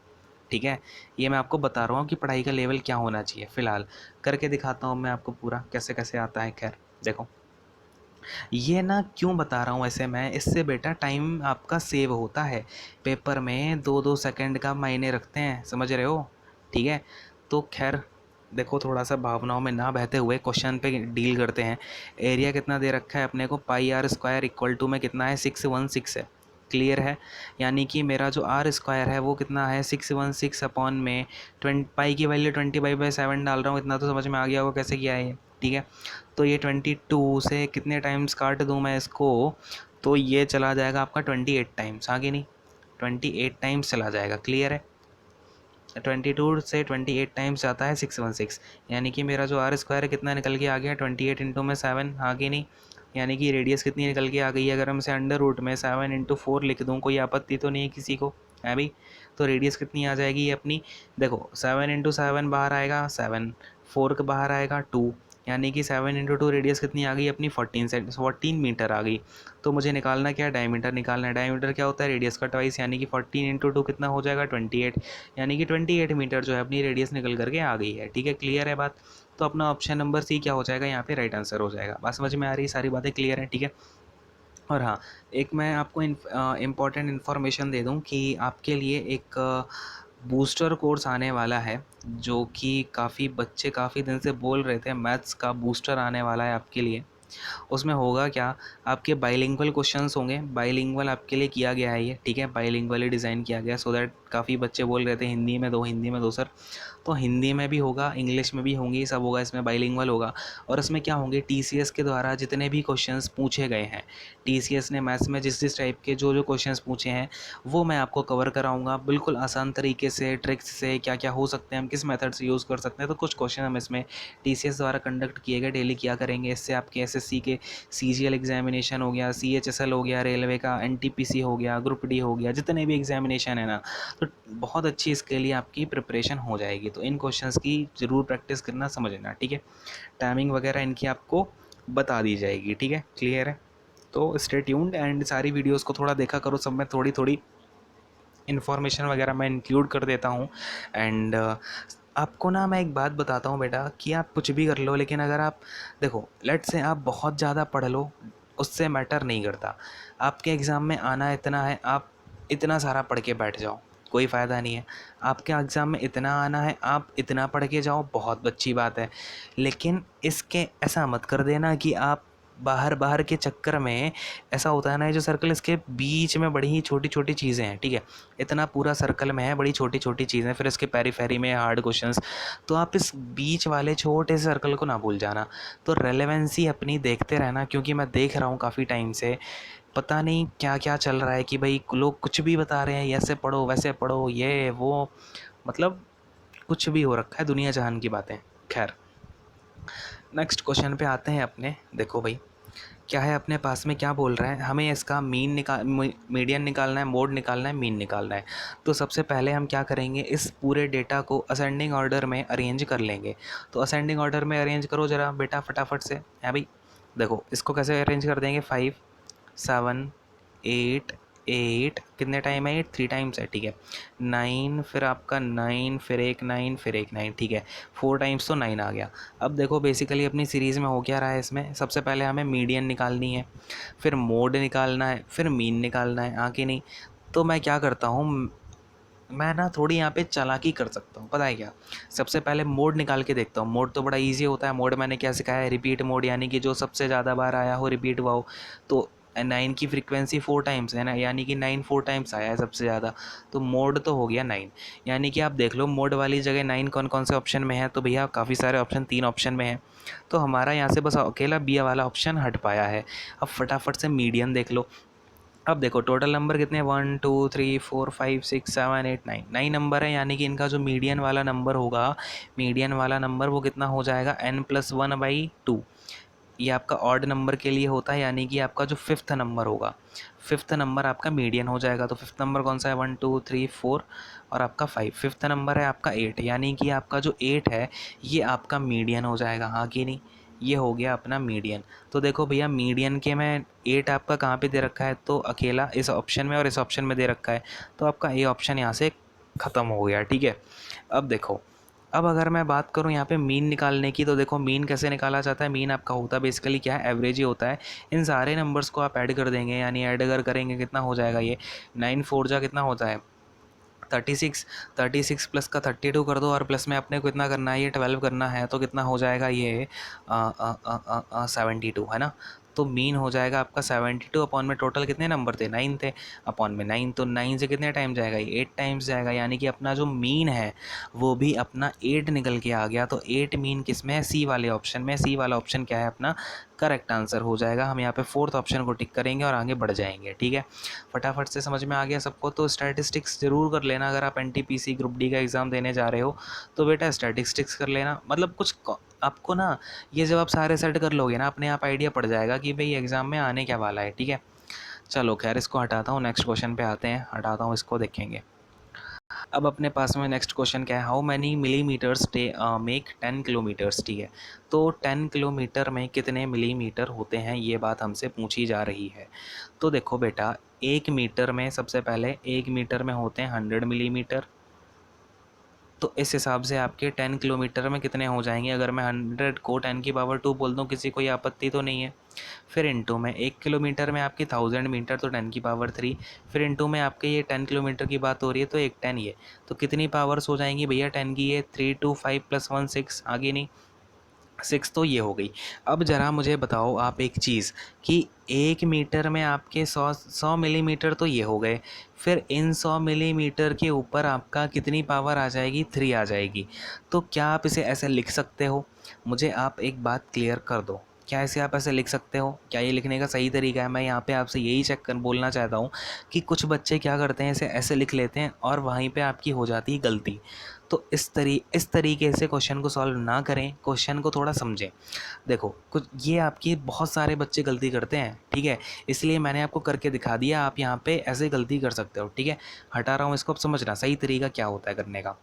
ठीक है, ये मैं आपको बता रहा हूँ कि पढ़ाई का लेवल क्या होना चाहिए। फ़िलहाल करके दिखाता हूँ मैं आपको पूरा कैसे कैसे आता है। खैर देखो, ये ना क्यों बता रहा हूँ ऐसे मैं, इससे बेटा टाइम आपका सेव होता है। पेपर में 2-2 सेकंड का मायने रखते हैं, समझ रहे हो? ठीक है, तो खैर देखो, थोड़ा सा भावनाओं में ना बहते हुए क्वेश्चन पे डील करते हैं। एरिया कितना दे रखा है अपने को, पाई आर स्क्वायर इक्वल टू में कितना है, 616 है। क्लियर है? यानी कि मेरा जो आर स्क्वायर है वो कितना है, 616 अपॉन में 20, पाई की वैल्यू 20/7 डाल रहा हूँ। इतना तो समझ में आ गया होगा कैसे किया है ये। ठीक है, तो ये 22 से कितने टाइम्स काट दूँ मैं इसको, तो ये चला जाएगा आपका 28 टाइम्स, आगे नहीं 28 टाइम्स चला जाएगा। क्लियर है? 22 से 28 टाइम्स जाता है 616, यानी कि मेरा जो आर स्क्वायर है कितना निकल के आ गया, 28 इंटू में 7, आगे नहीं, यानी कि रेडियस कितनी निकल के आ गई है। अगर हम इसे अंडर रूट में 7 इंटू 4 लिख दूँ, कोई आपत्ति तो नहीं है किसी को, है भाई? तो रेडियस कितनी आ जाएगी ये अपनी, देखो 7 इंटू 7 बाहर आएगा 7, 4 का बाहर आएगा 2, यानी कि 7 इंटू 2 रेडियस कितनी आ गई अपनी 14 मीटर आ गई। तो मुझे निकालना क्या है, डायमीटर निकालना है। डायमीटर क्या होता है, रेडियस का ट्वाइस, यानी कि 14 इंटू 2 कितना हो जाएगा 28, यानी कि 28 मीटर जो है अपनी रेडियस निकल करके आ गई है। ठीक है, क्लियर है बात? तो अपना ऑप्शन नंबर सी क्या हो जाएगा यहाँ पे, राइट आंसर हो जाएगा। बात समझ में आ रही, सारी बातें क्लियर हैं? ठीक है, और हाँ, एक मैं आपको इम्पॉर्टेंट इन्फॉर्मेशन दे दूँ कि आपके लिए एक बूस्टर कोर्स आने वाला है, जो कि काफ़ी बच्चे काफ़ी दिन से बोल रहे थे, मैथ्स का बूस्टर आने वाला है आपके लिए। उसमें होगा क्या, आपके बाइलिंगुअल क्वेश्चंस होंगे, बाइलिंगुअल आपके लिए किया गया है ये। ठीक है, बाइलिंगुअली डिज़ाइन किया गया, सो दैट काफ़ी बच्चे बोल रहे थे हिंदी में दो, हिंदी में दो सर, तो हिंदी में भी होगा, इंग्लिश में भी होंगी, सब होगा इसमें, बाइलिंगुअल होगा। और इसमें क्या होंगे, टीसीएस के द्वारा जितने भी क्वेश्चंस पूछे गए हैं, टीसीएस ने मैथ्स में जिस जिस टाइप के जो जो क्वेश्चंस पूछे हैं, वो मैं आपको कवर कराऊंगा बिल्कुल आसान तरीके से, ट्रिक्स से, क्या क्या हो सकते हैं, हम किस मेथड से यूज़ कर सकते हैं। तो कुछ क्वेश्चन हम इसमें टीसीएस द्वारा कंडक्ट किए गए डेली किया करेंगे। इससे आपके एसएससी के सीजीएल एग्जामिनेशन हो गया, सीएचएसएल हो गया, रेलवे का एनटीपीसी हो गया, ग्रुप डी हो गया, जितने भी एग्जामिनेशन है ना, तो बहुत अच्छी इसके लिए आपकी प्रिपरेशन हो जाएगी। तो इन क्वेश्चंस की ज़रूर प्रैक्टिस करना, समझना। ठीक है, टाइमिंग वगैरह इनकी आपको बता दी जाएगी। ठीक है, क्लियर है? तो स्टे ट्यून्ड एंड सारी वीडियोस को थोड़ा देखा करो, सब में थोड़ी थोड़ी इन्फॉर्मेशन वगैरह मैं इंक्लूड कर देता हूँ। एंड आपको ना मैं एक बात बताता हूँ बेटा, कि आप कुछ भी कर लो, लेकिन अगर आप देखो, लेट से आप बहुत ज़्यादा पढ़ लो, उससे मैटर नहीं करता। आपके एग्ज़ाम में आना इतना है, आप इतना सारा पढ़ के बैठ जाओ, कोई फ़ायदा नहीं है। आपके एग्ज़ाम में इतना आना है, आप इतना पढ़ के जाओ, बहुत अच्छी बात है। लेकिन इसके ऐसा मत कर देना कि आप बाहर बाहर के चक्कर में, ऐसा होता है ना, ये जो सर्कल, इसके बीच में बड़ी ही छोटी छोटी चीज़ें हैं। ठीक है, इतना पूरा सर्कल में है, बड़ी छोटी छोटी चीज़ें, फिर इसके पेरीफेरी में हार्ड क्वेश्चंस, तो आप इस बीच वाले छोटे से सर्कल को ना भूल जाना। तो रेलेवेंसी अपनी देखते रहना, क्योंकि मैं देख रहा हूँ काफ़ी टाइम से, पता नहीं क्या क्या चल रहा है कि भाई लोग कुछ भी बता रहे हैं, ऐसे पढ़ो वैसे पढ़ो, ये वो, मतलब कुछ भी हो रखा है, दुनिया जहान की बातें। खैर, नेक्स्ट क्वेश्चन पे आते हैं अपने। देखो भाई, क्या है अपने पास में, क्या बोल रहा है, हमें इसका मीडियन निकालना है, मोड निकालना है, मीन निकालना है। तो सबसे पहले हम क्या करेंगे, इस पूरे डेटा को असेंडिंग ऑर्डर में अरेंज कर लेंगे। तो असेंडिंग ऑर्डर में अरेंज करो ज़रा बेटा फटाफट से, है भाई? देखो इसको कैसे अरेंज कर देंगे, 5 7 8 8, कितने टाइम है, 8 3 टाइम्स है। ठीक है, 9, फिर आपका 9, फिर एक 9, फिर एक 9। ठीक है, 4 टाइम्स तो 9 आ गया। अब देखो बेसिकली अपनी सीरीज़ में हो क्या रहा है, इसमें सबसे पहले हमें मीडियन निकालनी है, फिर मोड निकालना है, फिर मीन निकालना है, आगे नहीं। तो मैं क्या करता हूँ, मैं ना थोड़ी यहाँ पे चालाकी कर सकता हूँ, पता है क्या? सबसे पहले मोड निकाल के देखता हूँ। मोड तो बड़ा इजी होता है। मोड मैंने क्या सिखाया है, रिपीट मोड, यानी कि जो सबसे ज़्यादा बार आया हो रिपीट हुआ हो। तो 9 की फ्रीक्वेंसी 4 टाइम्स है ना, यानी कि 9 4 टाइम्स आया है सबसे ज़्यादा, तो मोड तो हो गया 9। यानी कि आप देख लो मोड वाली जगह 9 कौन कौन से ऑप्शन में है, तो भैया काफ़ी सारे ऑप्शन, 3 ऑप्शन में है। तो हमारा यहाँ से बस अकेला बी वाला ऑप्शन हट पाया है। अब फटाफट से मीडियन देख लो। अब देखो टोटल नंबर कितने हैं, 1 2 3 4 5 6 7 8 9, 9 नंबर है, यानी कि इनका जो मीडियन वाला नंबर होगा, मीडियन वाला नंबर वो कितना हो जाएगा n+1/2। ये आपका ऑड नंबर के लिए होता है, यानी कि आपका जो फिफ्थ नंबर होगा, फिफ्थ नंबर आपका मीडियन हो जाएगा। तो फिफ्थ नंबर कौन सा है, 1 2 3 4 और आपका 5। फिफ्थ नंबर है आपका 8, यानी कि आपका जो 8 है ये आपका मीडियन हो जाएगा, हाँ कि नहीं। ये हो गया अपना मीडियन। तो देखो भैया मीडियन के में 8 आपका कहाँ पे दे रखा है, तो अकेला इस ऑप्शन में और इस ऑप्शन में दे रखा है, तो आपका ए ऑप्शन यहाँ से ख़त्म हो गया, ठीक है। अब देखो, अब अगर मैं बात करूँ यहाँ पे मीन निकालने की, तो देखो मीन कैसे निकाला जाता है। मीन आपका होता है बेसिकली क्या है, एवरेज ही होता है। इन सारे नंबर्स को आप ऐड कर देंगे, यानी ऐड अगर करेंगे कितना हो जाएगा, ये 9 4 जा कितना होता है 36, 36 प्लस का 32 कर दो, और प्लस में अपने को कितना करना है, ये 12 करना है, तो कितना हो जाएगा ये 72 है ना। तो मीन हो जाएगा आपका 72 अपॉन में टोटल कितने नंबर थे, 9 थे, अपॉन में 9, तो 9 से कितने टाइम जाएगा, ये 8 टाइम्स जाएगा, यानी कि अपना जो मीन है वो भी अपना 8 निकल के आ गया। तो 8 मीन किस में है, सी वाले ऑप्शन में। सी वाला ऑप्शन क्या है अपना करेक्ट आंसर हो जाएगा। हम यहाँ पे फोर्थ ऑप्शन को टिक करेंगे और आगे बढ़ जाएंगे, ठीक है। फटाफट से समझ में आ गया सबको। तो स्टैटिस्टिक्स ज़रूर कर लेना, अगर आप एनटीपीसी ग्रुप डी का एग्ज़ाम देने जा रहे हो तो बेटा स्टैटिस्टिक्स कर लेना। मतलब कुछ आपको ना, ये जब आप सारे सेट कर लोगे ना, अपने आप आइडिया पड़ जाएगा कि भाई एग्ज़ाम में आने क्या वाला है, ठीक है। चलो खैर इसको हटाता हूँ, नेक्स्ट क्वेश्चन पे आते हैं, हटाता हूँ इसको, देखेंगे। अब अपने पास में नेक्स्ट क्वेश्चन क्या है, how many millimetres make 10 kilometres, ठीक है। तो 10 किलोमीटर में कितने मिलीमीटर होते हैं, ये बात हमसे पूछी जा रही है। तो देखो बेटा, एक मीटर में, सबसे पहले एक मीटर में होते हैं 100 मिलीमीटर। तो इस हिसाब से आपके 10 किलोमीटर में कितने हो जाएंगे, अगर मैं 100 को 10 की पावर 2 बोल दूँ, किसी कोई आपत्ति तो नहीं है। फिर इंटू में 1 किलोमीटर में आपकी 1000 मीटर, तो 10 की पावर 3। फिर इंटू में आपके ये 10 किलोमीटर की बात हो रही है, तो एक 10 ये, तो कितनी पावर्स हो जाएंगी भैया 10 की, ये 3 2 5 + 1 6, आगे नहीं 6, तो ये हो गई। अब ज़रा मुझे बताओ आप एक चीज़, कि 1 मीटर में आपके 100 मिलीमीटर तो ये हो गए, फिर इन 100 मिलीमीटर के ऊपर आपका कितनी पावर आ जाएगी, 3 आ जाएगी। तो क्या आप इसे ऐसे लिख सकते हो, मुझे आप एक बात क्लियर कर दो, क्या इसे आप ऐसे लिख सकते हो, क्या ये लिखने का सही तरीका है। मैं यहाँ पे आपसे यही चेक कर बोलना चाहता हूँ कि कुछ बच्चे क्या करते हैं, इसे ऐसे लिख लेते हैं और वहीं पे आपकी हो जाती है गलती। तो इस तरीके से क्वेश्चन को सॉल्व ना करें, क्वेश्चन को थोड़ा समझें। देखो कुछ ये आपकी बहुत सारे बच्चे गलती करते हैं, ठीक है, इसलिए मैंने आपको करके दिखा दिया, आप यहाँ पे ऐसे गलती कर सकते हो, ठीक है। हटा रहा हूँ इसको, अब समझना सही तरीका क्या होता है करने का।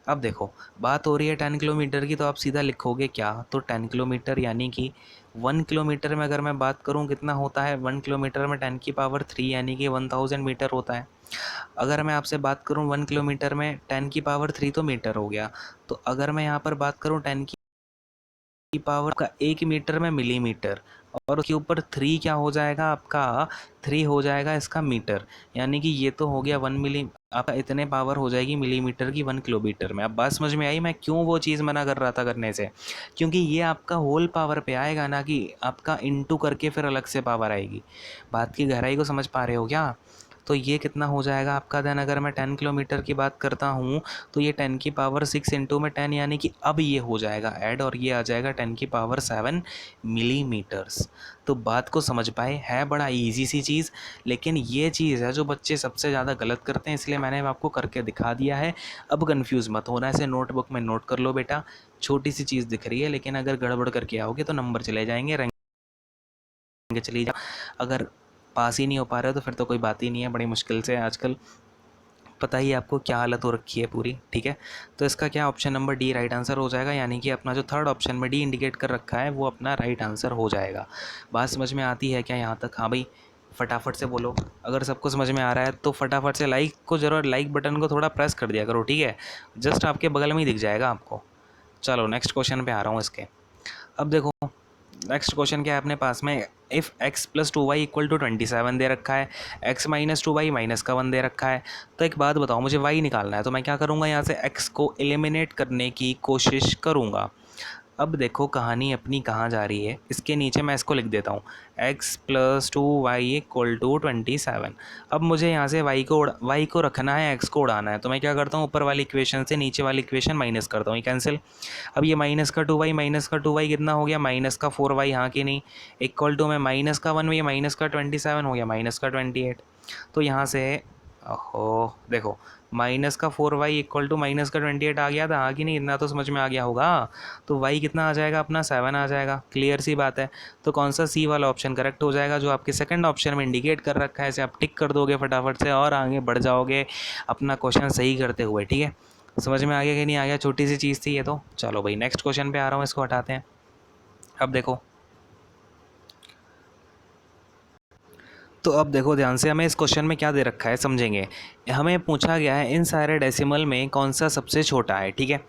अब देखो बात हो रही है 10 किलोमीटर की, तो आप सीधा लिखोगे क्या, तो 10 किलोमीटर यानी कि 1 किलोमीटर में अगर मैं बात करूँ कितना होता है, 1 किलोमीटर में 10 की पावर 3 यानी कि 1000 मीटर होता है। अगर मैं आपसे बात करूँ 1 किलोमीटर में 10 की पावर 3 तो मीटर हो गया, तो अगर मैं यहाँ पर बात करूँ 10 की पावर का 1 मीटर में मिलीमीटर, और उसके ऊपर 3 क्या हो जाएगा आपका, 3 हो जाएगा इसका मीटर, यानी कि ये तो हो गया 1 मिली, आपका इतने पावर हो जाएगी मिलीमीटर की 1 किलोमीटर में। अब बात समझ में आई मैं क्यों वो चीज़ मना कर रहा था करने से, क्योंकि ये आपका होल पावर पे आएगा ना, कि आपका इंटू करके फिर अलग से पावर आएगी। बात की गहराई को समझ पा रहे हो क्या। तो ये कितना हो जाएगा आपका, देन अगर मैं 10 किलोमीटर की बात करता हूँ, तो ये 10 की पावर 6 इंटू में 10, यानी कि अब ये हो जाएगा ऐड, और ये आ जाएगा 10 की पावर 7 मिलीमीटर्स। तो बात को समझ पाए, है बड़ा इजी सी चीज़, लेकिन ये चीज़ है जो बच्चे सबसे ज़्यादा गलत करते हैं, इसलिए मैंने आपको करके दिखा दिया है। अब कन्फ्यूज़ मत होना, ऐसे नोटबुक में नोट कर लो बेटा, छोटी सी चीज़ दिख रही है, लेकिन अगर गड़बड़ करके आओगे तो नंबर चले जाएंगे, रंगे चली जाओ। अगर पास ही नहीं हो पा रहे हो तो फिर तो कोई बात ही नहीं है, बड़ी मुश्किल से आजकल पता ही आपको क्या हालत हो रखी है पूरी, ठीक है। तो इसका क्या option number D right answer हो जाएगा, यानी कि अपना जो थर्ड ऑप्शन में डी इंडिकेट कर रखा है वो अपना राइट आंसर हो जाएगा। बात समझ में आती है क्या यहाँ तक, हाँ भाई फटाफट से बोलो, अगर सबको समझ में आ रहा है तो फटाफट से लाइक को ज़रूर, लाइक बटन को थोड़ा प्रेस कर दिया करो, ठीक है, जस्ट आपके बगल में ही दिख जाएगा आपको। चलो नेक्स्ट क्वेश्चन पे आ रहा हूँ इसके। अब देखो नेक्स्ट क्वेश्चन क्या है अपने पास में, इफ़ x + 2y = 27 दे रखा है, x - 2y -1 दे रखा है। तो एक बात बताओ, मुझे y निकालना है, तो मैं क्या करूँगा, यहाँ से x को एलिमिनेट करने की कोशिश करूँगा। अब देखो कहानी अपनी कहाँ जा रही है, इसके नीचे मैं इसको लिख देता हूँ x + 2y = 27। अब मुझे यहाँ से y को रखना है, x को उड़ाना है, तो मैं क्या करता हूँ ऊपर वाली इक्वेशन से नीचे वाली इक्वेशन माइनस करता हूँ, ये कैंसिल। अब ये माइनस का 2y माइनस का 2y कितना हो गया, माइनस का 4y, हाँ कि नहीं, इक्वल टू में माइनस का 1, ये माइनस का 27 हो गया, माइनस का 28। तो यहाँ से ओहो देखो माइनस का 4y इक्वल टू माइनस का 28 आ गया था, हाँ कि नहीं, इतना तो समझ में आ गया होगा। तो y कितना आ जाएगा अपना 7 आ जाएगा, क्लियर सी बात है। तो कौन सा सी वाला ऑप्शन करेक्ट हो जाएगा, जो आपके सेकंड ऑप्शन में इंडिकेट कर रखा है, इसे आप टिक कर दोगे फटाफट से और आगे बढ़ जाओगे अपना क्वेश्चन सही करते हुए, ठीक है। समझ में आ गया कि नहीं आ गया, छोटी सी चीज़ थी ये तो। चलो भाई नेक्स्ट क्वेश्चन पे आ रहा हूँ, इसको हटाते हैं। अब देखो, तो अब देखो ध्यान से, हमें इस क्वेश्चन में क्या दे रखा है समझेंगे। हमें पूछा गया है इन सारे डेसिमल में कौन सा सबसे छोटा है, ठीक है।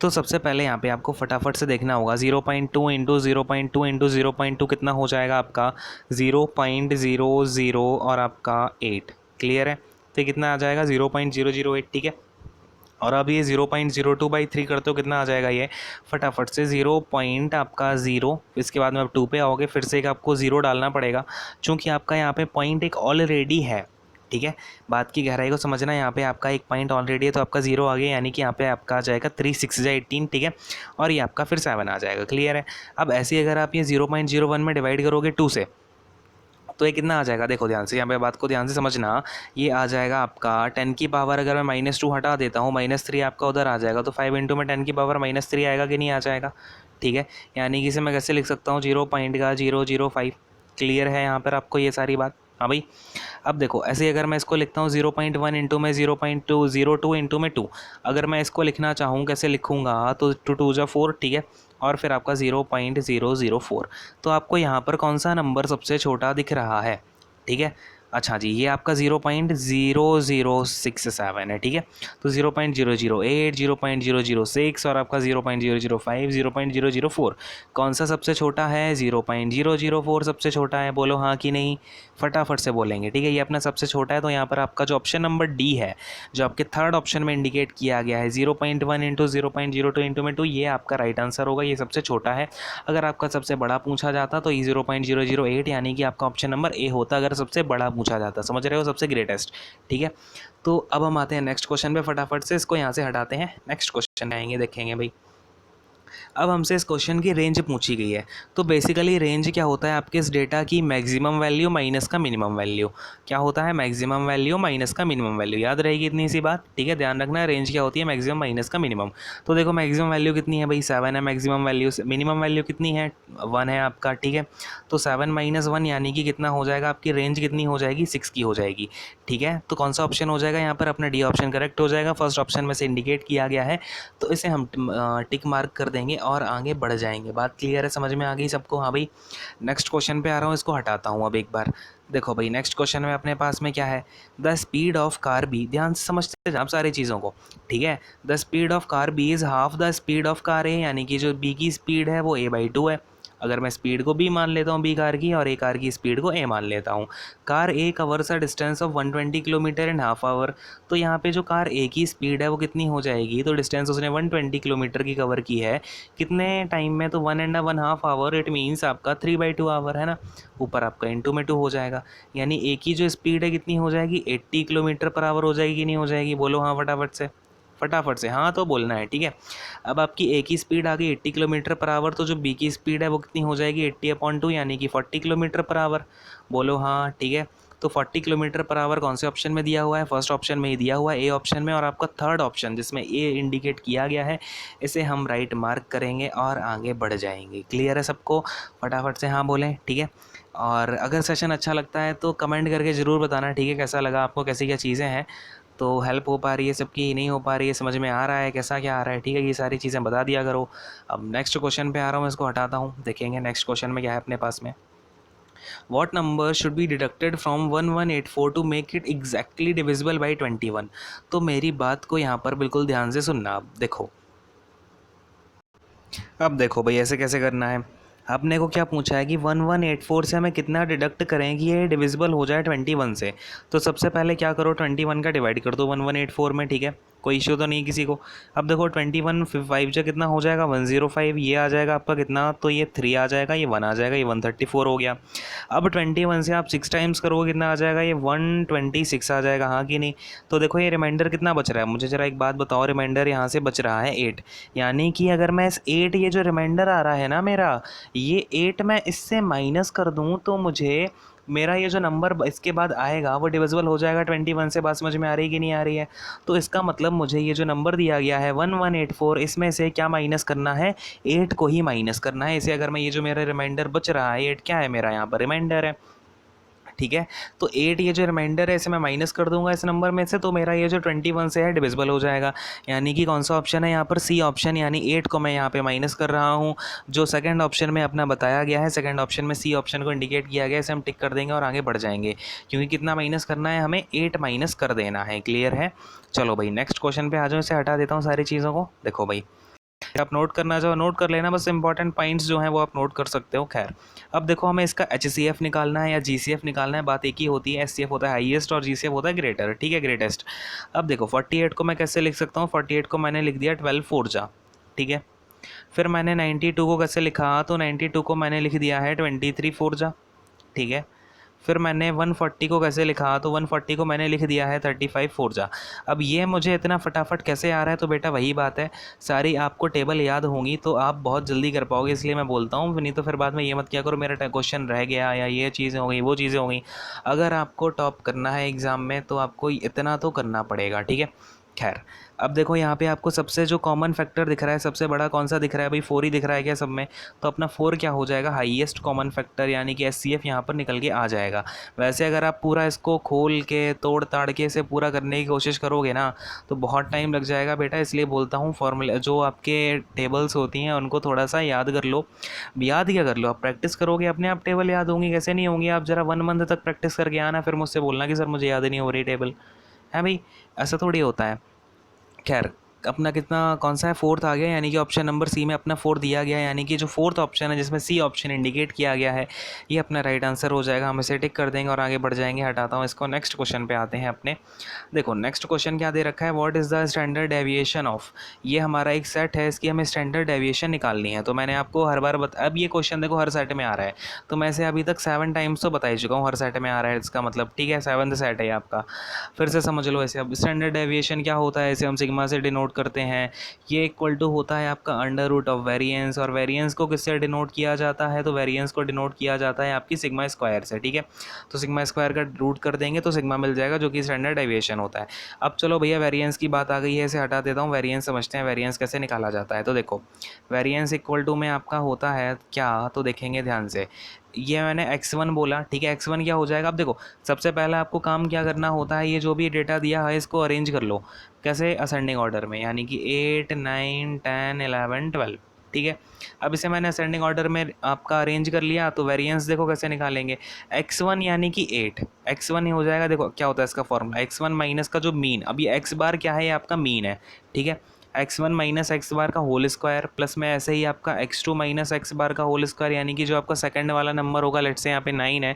तो सबसे पहले यहाँ पे आपको फटाफट से देखना होगा 0.2 इंटू 0.2 इंटू 0.2 कितना हो जाएगा आपका 0.00 और आपका 8, क्लियर है। तो कितना आ जाएगा 0.008, ठीक है। और अब ये 0.02/3 करते हो कितना आ जाएगा, ये फटाफट से 0 पॉइंट आपका 0, इसके बाद में आप 2 पे आओगे, फिर से एक आपको 0 डालना पड़ेगा, चूँकि आपका यहाँ पे पॉइंट एक ऑलरेडी है, ठीक है। बात की गहराई को समझना, यहाँ पे आपका एक पॉइंट ऑलरेडी है तो आपका 0 आ गया, यानी कि यहाँ पे आपका आ जाएगा 3 6 18, ठीक है। और ये आपका फिर 7 आ जाएगा, क्लियर है। अब ऐसे ही अगर आप ये 0.01 में डिवाइड करोगे 2 से, तो ये कितना आ जाएगा, देखो ध्यान से, यहाँ पे बात को ध्यान से समझना। ये आ जाएगा आपका 10 की पावर, अगर मैं -2 हटा देता हूँ, -3 आपका उधर आ जाएगा, तो 5 इंटू में 10 की पावर -3 आएगा कि नहीं आ जाएगा, ठीक है। यानी कि इसे मैं कैसे लिख सकता हूँ 0.005, क्लियर है यहाँ पर आपको ये सारी बात। हाँ भाई, अब देखो ऐसे ही अगर मैं इसको लिखता हूँ 0.1 इंटू में 0.202 इंटू में 2, अगर मैं इसको लिखना चाहूँ कैसे लिखूँगा, तो 2 2 जा 4, ठीक है, और फिर आपका 0.004। तो आपको यहाँ पर कौन सा नंबर सबसे छोटा दिख रहा है, ठीक है। अच्छा जी, ये आपका 0.0067 है, ठीक है। तो 0.008, 0.006 और आपका 0.005, 0.004 कौन सा सबसे छोटा है, 0.004 सबसे छोटा है, बोलो हाँ कि नहीं, फटाफट से बोलेंगे, ठीक है। ये अपना सबसे छोटा है, तो यहाँ पर आपका जो ऑप्शन नंबर डी है, जो आपके थर्ड ऑप्शन में इंडिकेट किया गया है 0.1 इंटू 0.02 इंटू में 2, ये आपका राइट आंसर होगा, ये सबसे छोटा है। अगर आपका सबसे बड़ा पूछा जाता तो ये 0.008 यानी कि आपका ऑप्शन नंबर ए होता, अगर सबसे बड़ा पूछा जाता, समझ रहे हो, सबसे ग्रेटेस्ट, ठीक है। तो अब हम आते हैं नेक्स्ट क्वेश्चन पे, फटाफट से इसको यहाँ से हटाते हैं, नेक्स्ट क्वेश्चन आएंगे, देखेंगे भाई। अब हमसे इस क्वेश्चन की रेंज पूछी गई है। तो बेसिकली रेंज क्या होता है, आपके इस डेटा की मैक्सिमम वैल्यू माइनस का मिनिमम वैल्यू। क्या होता है, मैक्सिमम वैल्यू माइनस का मिनिमम वैल्यू, याद रहेगी इतनी सी बात, ठीक है। ध्यान रखना है रेंज क्या होती है, मैक्सिमम माइनस का मिनिमम। तो देखो मैक्सिमम वैल्यू कितनी है भाई, 7 है मैक्सिमम वैल्यू, मिनिमम वैल्यू कितनी है, 1 है आपका, ठीक है। तो 7 - 1 यानी कि कितना हो जाएगा, आपकी रेंज कितनी हो जाएगी, 6 की हो जाएगी, ठीक है। तो कौन सा ऑप्शन हो जाएगा यहाँ पर, अपना डी ऑप्शन करेक्ट हो जाएगा, फर्स्ट ऑप्शन में से इंडिकेट किया गया है, तो इसे हम टिक मार्क कर देंगे और आगे बढ़ जाएंगे। बात क्लियर है, समझ में आ गई सबको, हाँ भाई। नेक्स्ट क्वेश्चन पे आ रहा हूँ, इसको हटाता हूँ अब एक बार। देखो भाई नेक्स्ट क्वेश्चन में अपने पास में क्या है, the speed of car B, ध्यान से समझते जाओ सारी चीज़ों को, ठीक है। The speed of car B is half the speed of car A, यानी कि जो बी की स्पीड है वो a/2 है। अगर मैं स्पीड को बी मान लेता हूँ बी कार की, और ए कार की स्पीड को ए मान लेता हूँ, car A covers a distance of 120 kilometre in half hour. तो यहाँ पे जो कार ए की स्पीड है वो कितनी हो जाएगी, तो डिस्टेंस उसने 120 किलोमीटर की कवर की है कितने टाइम में, तो 1.5 आवर, इट मीन्स आपका 3/2 आवर है ना, ऊपर आपका इंटू में 2 हो जाएगा। यानी ए की जो स्पीड है कितनी हो जाएगी, 80 किलोमीटर पर आवर हो जाएगी कि नहीं हो जाएगी, बोलो हाँ फटाफट से, फटाफट से हाँ तो बोलना है, ठीक है। अब आपकी ए की स्पीड आ गई 80 किलोमीटर पर आवर, तो जो बी की स्पीड है वो कितनी हो जाएगी, 80/2 यानी कि 40 किलोमीटर पर आवर, बोलो हाँ, ठीक है। तो 40 किलोमीटर पर आवर कौन से ऑप्शन में दिया हुआ है, फर्स्ट ऑप्शन में ही दिया हुआ है, ए ऑप्शन में। और आपका थर्ड ऑप्शन जिसमें ए इंडिकेट किया गया है, इसे हम राइट मार्क करेंगे और आगे बढ़ जाएंगे। क्लियर है सबको, फटाफट से हाँ बोलें, ठीक है। और अगर सेशन अच्छा लगता है तो कमेंट करके ज़रूर बताना, ठीक है, कैसा लगा आपको, कैसी क्या चीज़ें हैं, तो हेल्प हो पा रही है सबकी, नहीं हो पा रही है, समझ में आ रहा है कैसा क्या आ रहा है, ठीक है, ये सारी चीज़ें बता दिया करो। अब नेक्स्ट क्वेश्चन पे आ रहा हूँ, इसको हटाता हूँ, देखेंगे नेक्स्ट क्वेश्चन में क्या है अपने पास में। What number should be deducted from 1184 to make it exactly divisible by 21? तो मेरी बात को यहाँ पर बिल्कुल ध्यान से सुनना। अब देखो भाई ऐसे कैसे करना है, आपने को क्या पूछा है कि 1184 से हमें कितना डिडक्ट करें कि ये डिविजिबल हो जाए 21 से। तो सबसे पहले क्या करो, 21 का डिवाइड कर दो 1184 में, ठीक है। कोई इश्यू तो नहीं किसी को। अब देखो 21 5 जा कितना हो जाएगा 105, ये आ जाएगा आपका कितना, तो ये 3 आ जाएगा, ये 1 आ जाएगा, ये 134 हो गया। अब 21 से आप 6 टाइम्स करोगे कितना आ जाएगा, ये 126 आ जाएगा, हाँ कि नहीं। तो देखो ये रिमाइंडर कितना बच रहा है, मुझे ज़रा एक बात बताओ, रिमाइंडर यहाँ से बच रहा है 8, यानी कि अगर मैं इस 8 ये जो रिमाइंडर आ रहा है ना मेरा, ये 8 मैं इससे माइनस कर दूँ तो मुझे मेरा ये जो नंबर इसके बाद आएगा वो डिविजिबल हो जाएगा 21 से। बात समझ में आ रही है कि नहीं आ रही है। तो इसका मतलब मुझे ये जो नंबर दिया गया है 1184, इसमें से क्या माइनस करना है, 8 को ही माइनस करना है इसे। अगर मैं ये जो मेरा रिमाइंडर बच रहा है 8 क्या है मेरा यहाँ पर रिमाइंडर है, ठीक है। तो 8 ये जो रिमाइंडर है इसे मैं माइनस कर दूंगा इस नंबर में से, तो मेरा ये जो 21 से है डिविजिबल हो जाएगा। यानी कि कौन सा ऑप्शन है यहाँ पर, सी ऑप्शन, यानी 8 को मैं यहाँ पे माइनस कर रहा हूँ, जो सेकंड ऑप्शन में अपना बताया गया है। सेकंड ऑप्शन में सी ऑप्शन को इंडिकेट किया गया है, इसे हम टिक कर देंगे और आगे बढ़ जाएंगे, क्योंकि कितना माइनस करना है हमें, 8 माइनस कर देना है। क्लियर है। चलो भाई नेक्स्ट क्वेश्चन पे आ जाओ, इसे हटा देता हूँ सारी चीज़ों को। देखो भाई आप नोट करना चाहो नोट कर लेना, बस इंपॉर्टेंट पॉइंट्स जो हैं वो आप नोट कर सकते हो। खैर अब देखो हमें इसका HCF निकालना है या GCF निकालना है, बात एक ही होती है। SCF होता है हाईएस्ट और GCF होता है ग्रेटर, ठीक है, ग्रेटेस्ट। अब देखो 48 को मैं कैसे लिख सकता हूँ, 48 को मैंने लिख दिया 12 4 जा, ठीक है। फिर मैंने 92 को कैसे लिखा, तो 92 को मैंने लिख दिया है 23 4 जा, ठीक है। फिर मैंने 140 को कैसे लिखा, तो 140 को मैंने लिख दिया है 35 4 जा। अब ये मुझे इतना फटाफट कैसे आ रहा है, तो बेटा वही बात है, सारी आपको टेबल याद होंगी तो आप बहुत जल्दी कर पाओगे, इसलिए मैं बोलता हूँ। नहीं तो फिर बाद में ये मत किया करो मेरा क्वेश्चन रह गया या ये चीज़ें हो गई वो चीज़ें हो गई। अगर आपको टॉप करना है एग्ज़ाम में तो आपको इतना तो करना पड़ेगा, ठीक है। खैर अब देखो यहाँ पे आपको सबसे जो कॉमन फैक्टर दिख रहा है, सबसे बड़ा कौन सा दिख रहा है भाई, 4 ही दिख रहा है क्या सब में। तो अपना 4 क्या हो जाएगा, हाईएस्ट कॉमन फैक्टर, यानी कि SCF यहाँ पर निकल के आ जाएगा। वैसे अगर आप पूरा इसको खोल के तोड़ ताड़ के इसे पूरा करने की कोशिश करोगे ना तो बहुत टाइम लग जाएगा बेटा, इसलिए बोलता हूँ फॉर्मूला जो आपके टेबल्स होती हैं उनको थोड़ा सा याद कर लो। याद क्या कर लो, आप प्रैक्टिस करोगे अपने आप टेबल याद होंगी, कैसे नहीं होंगी। आप ज़रा 1 मंथ तक प्रैक्टिस करके आना, फिर मुझसे बोलना कि सर मुझे याद नहीं हो रही टेबल, है भाई, ऐसा थोड़ी होता है। खैर अपना कितना कौन सा है, 4th आ गया, यानी कि ऑप्शन नंबर सी में अपना 4 दिया गया है, यानी कि जो 4th ऑप्शन है जिसमें सी ऑप्शन इंडिकेट किया गया है ये अपना राइट आंसर हो जाएगा। हम इसे टिक कर देंगे और आगे बढ़ जाएंगे। हटाता हूँ इसको, नेक्स्ट क्वेश्चन पे आते हैं अपने। देखो नेक्स्ट क्वेश्चन क्या दे रखा है, what is the standard deviation of, ये हमारा एक सेट है, इसकी हमें स्टैंडर्ड डेविएशन निकालनी है। तो मैंने आपको हर बार अब ये क्वेश्चन देखो हर सेट में आ रहा है, तो मैं इसे अभी तक 7 टाइम्स तो बता ही चुका हूँ, हर सेट में आ रहा है इसका मतलब, ठीक है, 7th सेट है आपका। फिर से समझ लो ऐसे। अब स्टैंडर्ड डेविएशन क्या होता है, इसे हम सिग्मा से डिनोट करते हैं। ये इक्वल टू होता है आपका अंडर रूट ऑफ वेरिएंस, और वेरिएंस को किससे डिनोट किया जाता है, तो वेरिएंस को डिनोट किया जाता है आपकी सिग्मा स्क्वायर से, ठीक है। तो सिग्मा स्क्वायर का रूट कर देंगे तो सिग्मा मिल जाएगा, जो कि स्टैंडर्ड डेविएशन होता है। अब चलो भैया वेरिएंस की बात आ गई है, इसे हटा देता हूँ। वेरिएंस समझते हैं, वेरिएंस कैसे निकाला जाता है। तो देखो वेरिएंस इक्वल टू में आपका होता है क्या, तो देखेंगे ध्यान से। ये मैंने x1 बोला, ठीक है, x1 क्या हो जाएगा। अब देखो सबसे पहले आपको काम क्या करना होता है, ये जो भी डेटा दिया है इसको अरेंज कर लो, कैसे, असेंडिंग ऑर्डर में, यानी कि 8 9 10 11 12, ठीक है। अब इसे मैंने असेंडिंग ऑर्डर में आपका अरेंज कर लिया, तो वेरिएंस देखो कैसे निकालेंगे, x1 यानी कि 8, x1 ही हो जाएगा। देखो क्या होता है इसका फॉर्मूला, x1 माइनस का जो मीन, अब ये x बार क्या है, ये आपका मीन है, ठीक है। x1 माइनस एक्स बार का होल स्क्वायर प्लस में ऐसे ही आपका x2 माइनस एक्स बार का होल स्क्वायर, यानी कि जो आपका सेकंड वाला नंबर होगा, लेट्स से यहाँ पे 9 है,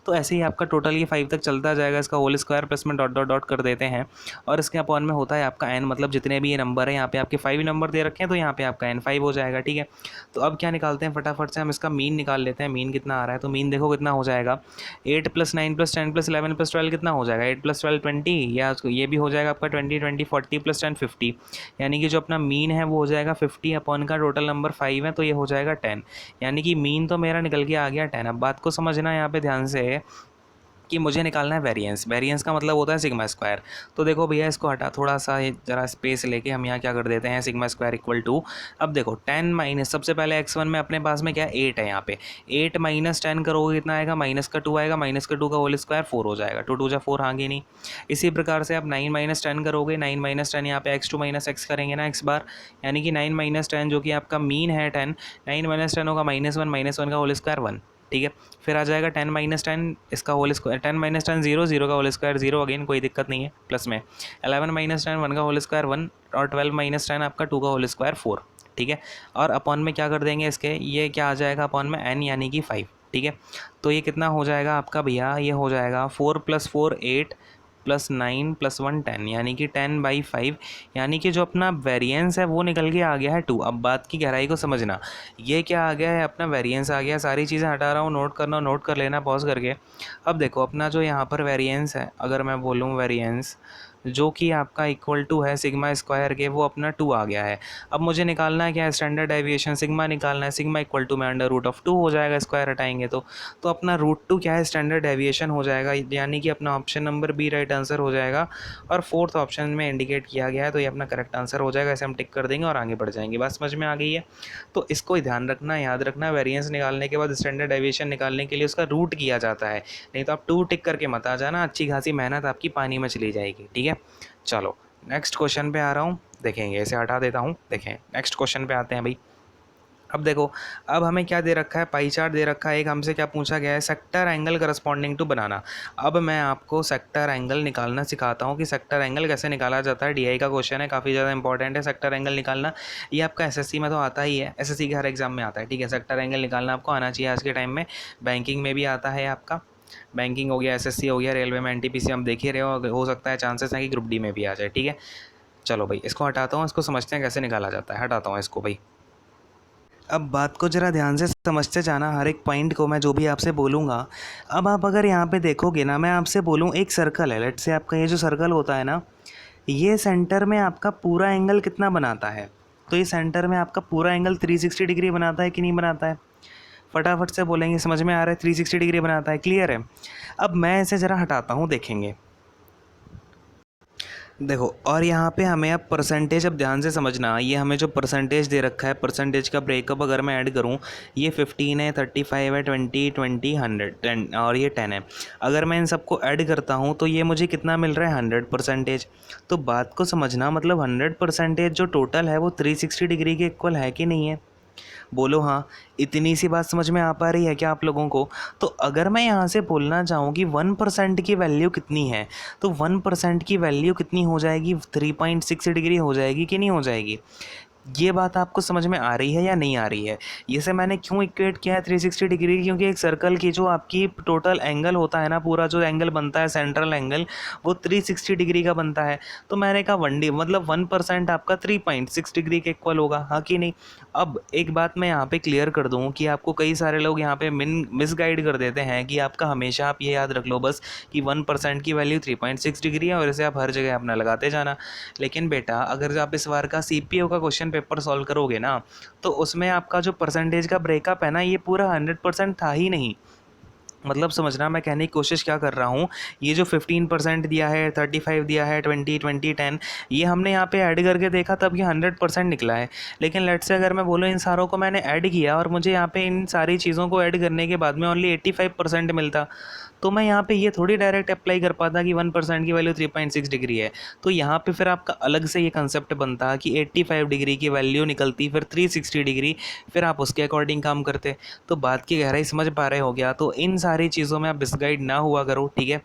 तो ऐसे ही आपका टोटल ये 5 तक चलता जाएगा, इसका होल स्क्वायर प्लस में डॉट डॉट डॉट कर देते हैं, और इसके अपॉन में होता है आपका n, मतलब जितने भी ये नंबर है, यहाँ पे आपके 5 नंबर दे रखे हैं तो यहाँ पे आपका n 5 हो जाएगा, ठीक है। तो अब क्या निकालते हैं, फटाफट से हम इसका मीन निकाल लेते हैं। मीन कितना आ रहा है, तो मीन देखो कितना हो जाएगा, 8 + 9 + 10 + 11 + 12 कितना हो जाएगा, 8 + 12 20, या ये भी हो जाएगा आपका 20 20 40 + 10 50, यानी कि जो अपना मीन है वो हो जाएगा 50 अपॉन का टोटल नंबर 5 है, तो ये हो जाएगा 10, यानी कि मीन तो मेरा निकल के आ गया 10। अब बात को समझना यहाँ पे ध्यान से कि मुझे निकालना है वेरिएंस। वेरिएंस का मतलब होता है सिग्मा स्क्वायर। तो देखो भैया इसको हटा, थोड़ा सा ज़रा स्पेस लेके हम यहाँ क्या कर देते हैं, सिग्मा स्क्वायर इक्वल टू, अब देखो 10 माइनस, सबसे पहले x1 में अपने पास में क्या है, 8 है, यहाँ पे 8 माइनस 10 करोगे कितना आएगा, माइनस का 2 आएगा, माइनस का 2 का होल स्क्वायर 4 हो जाएगा, 2 2 जा 4, आगे नहीं। इसी प्रकार से आप 9 माइनस 10 करोगे, 9 माइनस 10 यहाँ पे x2 माइनस x करेंगे ना x बार, यानी कि 9 माइनस 10 जो कि आपका मीन है 10, 9 माइनस 10 होगा -1 का होल स्क्वायर 1, ठीक है। फिर आ जाएगा 10 माइनस 10 इसका होल स्क्वायर, 10 माइनस 10 0, 0 का होल स्क्वायर 0, अगेन कोई दिक्कत नहीं है, प्लस में 11 माइनस 10 1 का होल स्क्वायर 1, और 12 माइनस 10 आपका 2 का होल स्क्वायर 4, ठीक है। और अपॉन में क्या कर देंगे इसके, ये क्या आ जाएगा अपॉन में n यानी कि 5, ठीक है। तो ये कितना हो जाएगा आपका भैया, ये हो जाएगा 4 + 4 8 +9 +1 10, यानी कि 10/5, यानी कि जो अपना वेरिएंस है वो निकल के आ गया है 2। अब बात की गहराई को समझना, ये क्या आ गया है, अपना वेरिएंस आ गया। सारी चीज़ें हटा रहा हूँ, नोट करना, नोट कर लेना पॉज करके। अब देखो अपना जो यहाँ पर वेरिएंस है, अगर मैं बोलूँ वेरिएंस जो कि आपका इक्वल टू है सिग्मा स्क्वायर के, वो अपना 2 आ गया है। अब मुझे निकालना है क्या है, स्टैंडर्ड डेविएशन सिग्मा निकालना है। सिग्मा इक्वल टू में √2 हो जाएगा, स्क्वायर हटाएंगे तो अपना √2 क्या है, स्टैंडर्ड डेविएशन हो जाएगा, यानी कि अपना option number B right answer हो जाएगा। और फोर्थ ऑप्शन में इंडिकेट किया गया है, तो ये अपना करेक्ट आंसर हो जाएगा। ऐसे हम टिक कर देंगे और आगे बढ़ जाएंगे। बात समझ में आ गई है? तो इसको ही ध्यान रखना, याद रखना, वेरिएंस निकालने के बाद स्टैंडर्ड डेविएशन निकालने के लिए उसका रूट किया जाता है, नहीं तो आप 2 टिक करके मत आ जाना, अच्छी खासी मेहनत आपकी पानी में चली जाएगी। ठीक है, चलो नेक्स्ट क्वेश्चन पे आ रहा हूँ, देखेंगे। इसे हटा देता हूँ, देखें नेक्स्ट क्वेश्चन पे आते हैं भाई। अब देखो, अब हमें क्या दे रखा है, पाई चार्ट दे रखा है। एक हमसे क्या पूछा गया है, सेक्टर एंगल करस्पॉन्डिंग टू बनाना। अब मैं आपको सेक्टर एंगल निकालना सिखाता हूँ कि सेक्टर एंगल कैसे निकाला जाता है। डीआई का क्वेश्चन है, काफ़ी ज़्यादा इंपॉर्टेंट है सेक्टर एंगल निकालना। ये आपका एसएससी में तो आता ही है, एसएससी के हर एग्जाम में आता है। ठीक है, सेक्टर एंगल निकालना आपको आना चाहिए आज के टाइम में। बैंकिंग में भी आता है आपका, बैंकिंग हो गया, एसएससी हो गया, रेलवे में एनटीपीसी हम देख ही रहे हो सकता है चांसेस हैं कि ग्रुप डी में भी आ जाए। ठीक है, चलो भाई इसको हटाता हूँ, इसको समझते हैं कैसे निकाला जाता है। हटाता हूँ इसको भाई। अब बात को ज़रा ध्यान से समझते जाना, हर एक पॉइंट को मैं जो भी आपसे बोलूँगा। अब आप अगर यहाँ पे देखोगे ना, मैं आपसे बोलूँ एक सर्कल है, लेट से आपका ये जो सर्कल होता है ना, ये सेंटर में आपका पूरा एंगल कितना बनाता है। तो ये सेंटर में आपका पूरा एंगल 360 डिग्री बनाता है कि नहीं बनाता है? फटाफट से बोलेंगे, समझ में आ रहा है? 360 डिग्री बनाता है, क्लियर है? अब मैं इसे ज़रा हटाता हूँ, देखेंगे। देखो, और यहाँ पे हमें अब परसेंटेज, अब ध्यान से समझना, ये हमें जो परसेंटेज दे रखा है, परसेंटेज का ब्रेकअप अगर मैं ऐड करूँ, ये 15 है, 35 है, 20, 20, 100, 10 और ये 10 है। अगर मैं इन सबको ऐड करता हूँ तो ये मुझे कितना मिल रहा है, 100%। तो बात को समझना, मतलब 100% जो टोटल है वो 360 डिग्री के इक्वल है कि नहीं है? बोलो हाँ। इतनी सी बात समझ में आ पा रही है क्या आप लोगों को? तो अगर मैं यहाँ से बोलना चाहूँ कि 1% की वैल्यू कितनी है, तो 1% की वैल्यू कितनी हो जाएगी, 3.6 डिग्री हो जाएगी कि नहीं हो जाएगी? ये बात आपको समझ में आ रही है या नहीं आ रही है? ये से मैंने क्यों इक्वेट किया है 360 डिग्री, क्योंकि एक सर्कल की जो आपकी टोटल एंगल होता है ना, पूरा जो एंगल बनता है सेंट्रल एंगल, वो 360 डिग्री का बनता है। तो मैंने कहा 1D मतलब 1% आपका 3.6 डिग्री के इक्वल होगा, हाँ कि नहीं? अब एक बात मैं यहाँ पे क्लियर कर दूँ कि आपको कई सारे लोग यहाँ पे मिसगाइड कर देते हैं कि आपका हमेशा, आप ये याद रख लो बस कि 1% की वैल्यू 3.6 डिग्री है और इसे आप हर जगह अपना लगाते जाना। लेकिन बेटा, अगर आप इस बार का सीपीओ का क्वेश्चन पेपर सॉल्व करोगे ना, तो उसमें आपका जो परसेंटेज का ब्रेकअप है ना, ये पूरा 100% था ही नहीं। मतलब समझना मैं कहने की कोशिश क्या कर रहा हूँ, ये जो 15% दिया है, 35 दिया है, 20, 20, 10, ये हमने यहाँ पे ऐड करके देखा तब ये 100% निकला है। लेकिन लेट्स से अगर मैं बोलूँ इन सारों को मैंने ऐड किया और मुझे यहाँ पे इन सारी चीज़ों को ऐड करने के बाद में ओनली 85% मिलता, तो मैं यहाँ पे ये थोड़ी डायरेक्ट अप्लाई कर पाता कि 1% की वैल्यू 3.6 डिग्री है। तो यहाँ पे फिर आपका अलग से ये कंसेप्ट बनता कि 85 डिग्री की वैल्यू निकलती, फिर 360 डिग्री, फिर आप उसके अकॉर्डिंग काम करते। तो बात की गहराई समझ पा रहे हो गया? तो इन सारी चीज़ों में आप मिसगाइड ना हुआ करो, ठीक है?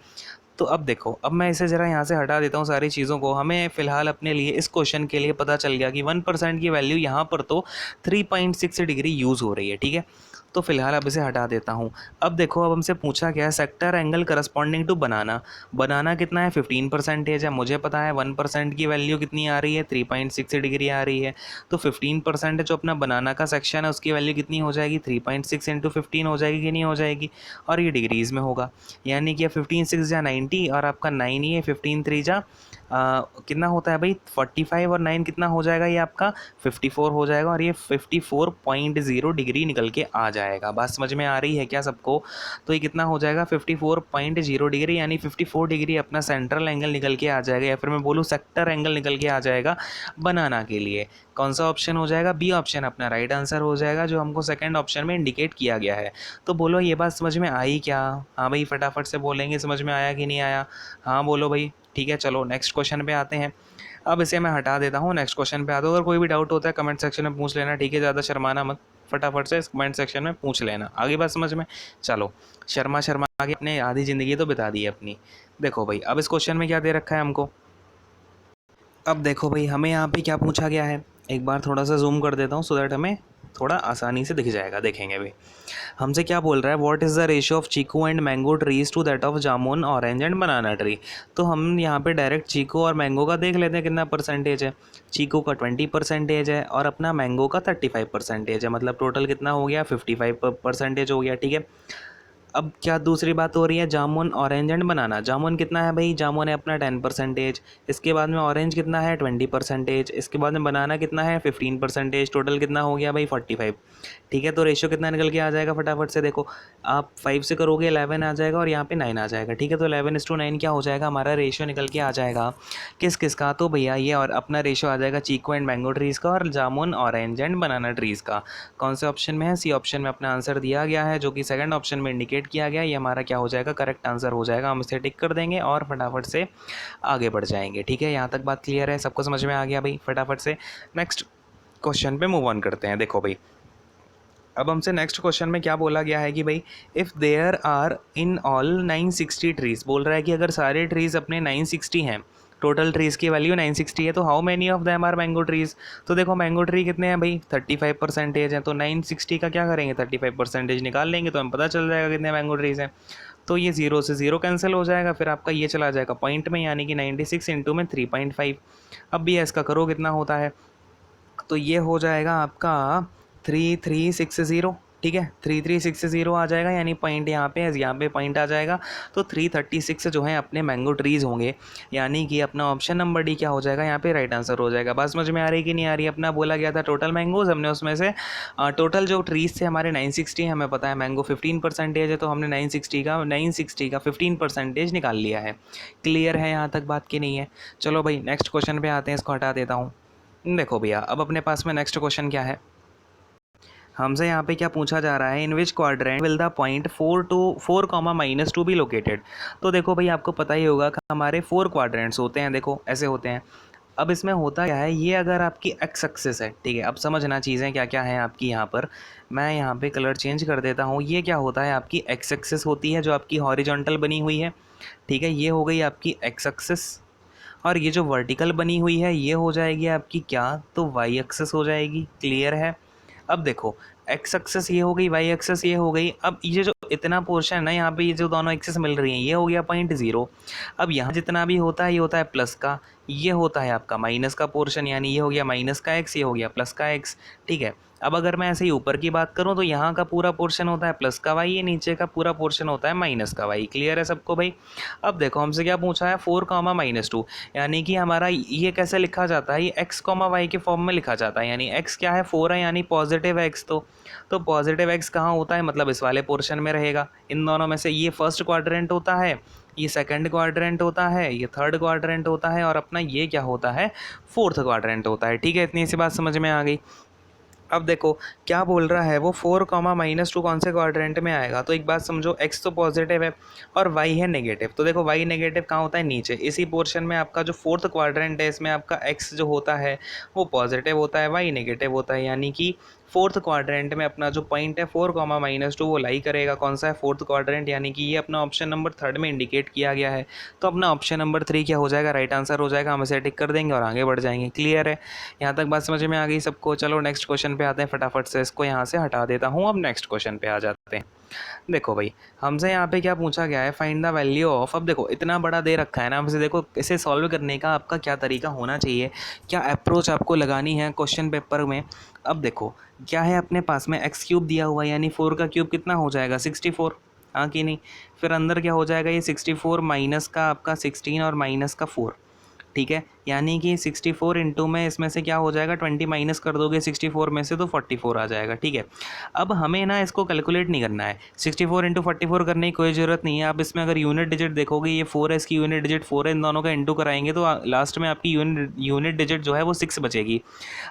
तो अब देखो, अब मैं इसे ज़रा यहाँ से हटा देता हूँ सारी चीज़ों को। हमें फ़िलहाल अपने लिए इस क्वेश्चन के लिए पता चल गया कि 1% की वैल्यू यहाँ पर तो 3.6 डिग्री यूज़ हो रही है, ठीक है? तो फ़िलहाल अब इसे हटा देता हूँ। अब देखो, अब हमसे पूछा गया है सेक्टर एंगल करस्पॉन्डिंग टू बनाना। बनाना कितना है, 15% है। मुझे पता है 1% की वैल्यू कितनी आ रही है, 3.6 डिग्री आ रही है। तो 15% जो अपना बनाना का सेक्शन है उसकी वैल्यू कितनी हो जाएगी, 3.6 इंटू 15 हो जाएगी कि नहीं हो जाएगी? और ये डिग्रीज़ में होगा, यानी कि 15 6 जा 90 और आपका 9 ही है, 15 3 जा कितना होता है भाई, 45 और 9 कितना हो जाएगा, ये आपका 54 हो जाएगा और ये 54.0 डिग्री निकल के आ जाएगा। बात समझ में आ रही है क्या सबको? तो ये कितना हो जाएगा, 54.0 डिग्री, यानी 54 डिग्री अपना सेंट्रल एंगल निकल के आ जाएगा, या फिर मैं बोलूँ सेक्टर एंगल निकल के आ जाएगा बनाना के लिए। कौन सा ऑप्शन हो जाएगा? बी ऑप्शन अपना राइट आंसर हो जाएगा, जो हमको सेकंड ऑप्शन में इंडिकेट किया गया है। तो बोलो ये बात समझ में आई क्या? हाँ भाई, फटाफट से बोलेंगे समझ में आया कि नहीं आया? हाँ बोलो भाई। ठीक है, चलो नेक्स्ट क्वेश्चन पे आते हैं। अब इसे मैं हटा देता हूँ, नेक्स्ट क्वेश्चन पे आता हूँ। अगर कोई भी डाउट होता है कमेंट सेक्शन में पूछ लेना, ठीक है? ज़्यादा शर्माना मत, फटाफट से कमेंट सेक्शन में पूछ लेना। आगे बात समझ में? चलो, शर्मा शर्मा आगे अपने आधी ज़िंदगी तो बिता दी है अपनी। देखो भाई, अब इस क्वेश्चन में क्या दे रखा है हमको। अब देखो भाई, हमें यहाँ पे क्या पूछा गया है, एक बार थोड़ा सा जूम कर देता हूँ सो दैट हमें थोड़ा आसानी से दिख जाएगा, देखेंगे भी। हमसे क्या बोल रहा है, what is the ratio of chikoo and mango trees to that of jamun, orange and banana tree. तो हम यहाँ पे डायरेक्ट चीकू और मैंगो का देख लेते हैं कितना परसेंटेज है। चीकू का 20% है और अपना मैंगो का 35% है, मतलब टोटल कितना हो गया, 55% हो गया, ठीक है। अब क्या दूसरी बात हो रही है, जामुन, ऑरेंज एंड बनाना। जामुन कितना है भाई, जामुन है अपना 10%, इसके बाद में ऑरेंज कितना है 20%, इसके बाद में बनाना कितना है 15%, टोटल कितना हो गया भाई 45। ठीक है, तो रेशियो कितना निकल के आ जाएगा फटाफट से देखो, आप 5 से करोगे 11 आ जाएगा और यहाँ पे 9 आ जाएगा, ठीक है। तो 11:9 क्या हो जाएगा, हमारा रेशियो निकल के आ जाएगा किस किस का, तो भैया ये और अपना रेशियो आ जाएगा चीकू एंड मैंगो ट्रीज़ का और जामुन, ऑरेंज एंड बनाना ट्रीज़ का। कौन से ऑप्शन में है, सी ऑप्शन में अपना आंसर दिया गया है, जो कि सेकंड ऑप्शन में इंडिकेट किया गया। ये हमारा क्या हो जाएगा, करेक्ट आंसर हो जाएगा। हम इसे टिक कर देंगे और फटाफट से आगे बढ़ जाएंगे, ठीक है। यहाँ तक बात क्लियर है, सबको समझ में आ गया भाई। फटाफट से नेक्स्ट क्वेश्चन पे मूव ऑन करते हैं। देखो भाई, अब हमसे नेक्स्ट क्वेश्चन में क्या बोला गया है कि भाई if there are in all 960 trees, बोल रहा है कि अगर सारे ट्रीज़ अपने 960 हैं, टोटल ट्रीज़ की वैल्यू 960 है, तो how many of them are mango trees. तो देखो मैंगो ट्री कितने हैं भाई, 35% है, तो 960 का क्या करेंगे, 35% निकाल लेंगे तो हमें पता चल जाएगा कितने मैंगो ट्रीज़ हैं। तो ये 0 से 0 कैंसिल हो जाएगा, फिर आपका ये चला जाएगा पॉइंट में, यानी कि 96 इंटू में 3.5। अब भी इसका करो कितना होता है, तो ये हो जाएगा आपका 3360, ठीक है, 3360 आ जाएगा, यानी पॉइंट यहाँ पे पॉइंट आ जाएगा। तो 336 जो है अपने मैंगो ट्रीज़ होंगे, यानी कि अपना ऑप्शन नंबर डी क्या हो जाएगा, यहाँ पे राइट आंसर हो जाएगा। बात समझ में आ रही कि नहीं आ रही। अपना बोला गया था टोटल मैंगोज, हमने उसमें से टोटल जो ट्रीज़ थे हमारे 960, हमें पता है मैंगो 15% है, तो हमने 960 का 15% निकाल लिया है। क्लियर है यहाँ तक बात की नहीं है। चलो भाई नेक्स्ट क्वेश्चन पे आते हैं, इसको हटा देता हूँ। देखो भैया, अब अपने पास में नेक्स्ट क्वेश्चन क्या है, हमसे यहाँ पे क्या पूछा जा रहा है, in which quadrant will the point 4, be located. तो देखो भाई, आपको पता ही होगा कि हमारे 4 क्वाड्रेंट्स होते हैं, देखो ऐसे होते हैं। अब इसमें होता क्या है, ये अगर आपकी एक्स एक्सिस है, ठीक है, अब समझना चीज़ें क्या क्या हैं आपकी यहाँ पर। मैं यहाँ पे कलर चेंज कर देता हूँ। ये क्या होता है, आपकी एक्स एक्सिस होती है जो आपकी हॉरिजॉन्टल बनी हुई है, ठीक है, ये हो गई आपकी एक्स एक्सिस। और ये जो वर्टिकल बनी हुई है ये हो जाएगी आपकी क्या, तो वाई एक्सिस हो जाएगी। क्लियर है। अब देखो, एक्स एक्सेस ये हो गई, वाई एक्सेस ये हो गई। अब ये जो इतना पोर्शन है ना, यहाँ पे ये जो दोनों एक्सेस मिल रही हैं, ये हो गया पॉइंट 0। अब यहाँ जितना भी होता है ये होता है प्लस का, ये होता है आपका माइनस का पोर्शन, यानी ये हो गया माइनस का एक्स, ये हो गया प्लस का एक्स, ठीक है। अब अगर मैं ऐसे ही ऊपर की बात करूँ तो यहाँ का पूरा पोर्शन होता है प्लस का वाई, ये नीचे का पूरा पोर्शन होता है माइनस का वाई। क्लियर है सबको भाई। अब देखो हमसे क्या पूछा है, 4, -2, यानी कि हमारा ये कैसे लिखा जाता है, ये एक्स कॉमा वाई के फॉर्म में लिखा जाता है। यानी एक्स क्या है, 4 है, यानी पॉजिटिव एक्स। तो पॉजिटिव एक्स कहाँ होता है, मतलब इस वाले पोर्शन में रहेगा। इन दोनों में से ये फर्स्ट क्वाड्रेंट होता है, ये सेकंड क्वाड्रेंट होता है, ये थर्ड क्वाड्रेंट होता है, और अपना ये क्या होता है, फोर्थ क्वाड्रेंट होता है, ठीक है। इतनी सी बात समझ में आ गई। अब देखो क्या बोल रहा है वो, 4, -2 कौन से क्वाड्रेंट में आएगा। तो एक बात समझो, x तो पॉजिटिव है और y है नेगेटिव। तो देखो y नेगेटिव कहाँ होता है, नीचे इसी पोर्शन में। आपका जो फोर्थ क्वाड्रेंट है इसमें आपका x जो होता है वो पॉजिटिव होता है, y नेगेटिव होता है, यानी कि फोर्थ क्वाड्रेंट में अपना जो पॉइंट है 4, -2 वो लाई करेगा। कौन सा है, फोर्थ क्वाड्रेंट, यानी कि ये अपना ऑप्शन नंबर 3 में इंडिकेट किया गया है। तो अपना ऑप्शन नंबर 3 क्या हो जाएगा, राइट आंसर हो जाएगा। हम इसे टिक कर देंगे और आगे बढ़ जाएंगे। क्लियर है, यहाँ तक बात समझ में आ गई सबको। चलो नेक्स्ट क्वेश्चन पे आते हैं, फटाफट से इसको यहाँ से हटा देता हूँ। अब नेक्स्ट क्वेश्चन पे आ जाते हैं। देखो भाई, हमसे यहाँ पे क्या पूछा गया है, फाइंड द वैल्यू ऑफ। अब देखो इतना बड़ा दे रखा है ना, हमसे देखो इसे सॉल्व करने का आपका क्या तरीका होना चाहिए, क्या अप्रोच आपको लगानी है क्वेश्चन पेपर में। अब देखो क्या है अपने पास में, x³ दिया हुआ है, यानी 4 का क्यूब कितना हो जाएगा, 64, हाँ कि नहीं। फिर अंदर क्या हो जाएगा, ये 64 माइनस का आपका 16 और माइनस का 4, ठीक है, यानी कि 64 इंटू में इसमें से क्या हो जाएगा, 20 माइनस कर दोगे 64 में से तो 44 आ जाएगा, ठीक है। अब हमें ना इसको कैलकुलेट नहीं करना है, 64 इंटू 44 करने की कोई ज़रूरत नहीं है। आप इसमें अगर यूनिट डिजिट देखोगे, ये 4 है, इसकी यूनिट डिजिट 4 है, इन दोनों का इंटू कराएंगे तो लास्ट में आपकी यूनिट डिजिट जो है वो 6 बचेगी।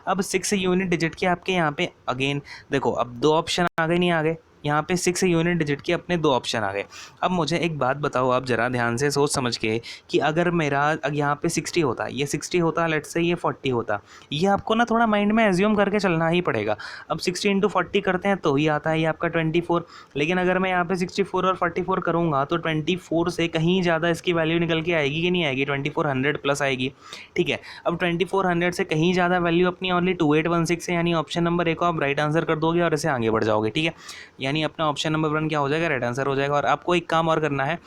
अब 6 यूनिट डिजिट के आपके यहाँ पे अगेन देखो, अब 2 ऑप्शन आ गए, नहीं आ गए, यहाँ पे 6 यूनिट डिजिट के अपने 2 ऑप्शन आ गए। अब मुझे एक बात बताओ आप ज़रा ध्यान से सोच समझ के कि अगर मेरा यहाँ पे 60 होता, ये 60 होता, लेट्स से ये 40 होता, ये आपको ना थोड़ा माइंड में एज्यूम करके चलना ही पड़ेगा। अब 60 इंटू 40 करते हैं तो ही आता है ये आपका 24। लेकिन अगर मैं यहाँ पे 64 और 44 करूँगा तो 24 से कहीं ज़्यादा इसकी वैल्यू निकल के आएगी कि नहीं आएगी, 2400 प्लस आएगी। ठीक है, अब 2400 से कहीं ज़्यादा वैल्यू अपनी ओनली 2816 है, यानी ऑप्शन नंबर ए को आप राइट आंसर कर दोगे और इसे आगे बढ़ जाओगे। ठीक है, यानी अपना ऑप्शन नंबर 1 क्या हो जाएगा, राइट आंसर हो जाएगा। और आपको एक काम और करना है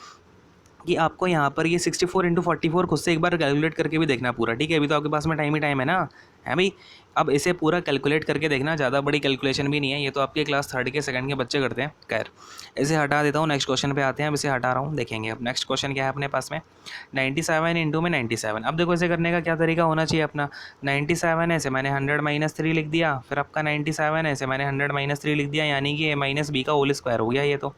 कि आपको यहाँ पर ये 64 इंटू 44 खुद से एक बार कैलकुलेट करके भी देखना पूरा। ठीक है, अभी तो आपके पास में टाइम ही टाइम है ना, है भाई। अब इसे पूरा कैलकुलेट करके देखना, ज़्यादा बड़ी कैलकुलेशन भी नहीं है, ये तो आपके क्लास 3rd के 2nd के बच्चे करते हैं। खैर, इसे हटा देता हूँ, नेक्स्ट क्वेश्चन पे आते हैं। अब इसे हटा रहा हूँ, देखेंगे अब नेक्स्ट क्वेश्चन क्या है अपने पास में। 97 इंटू में 97। अब देखो इसे करने का क्या तरीका होना चाहिए अपना। 97 है, से मैंने 100 - 3 लिख दिया, फिर आपका 97 है, से मैंने 100 - 3 लिख दिया, यानी कि a - b का होल स्क्वायर हो गया ये तो।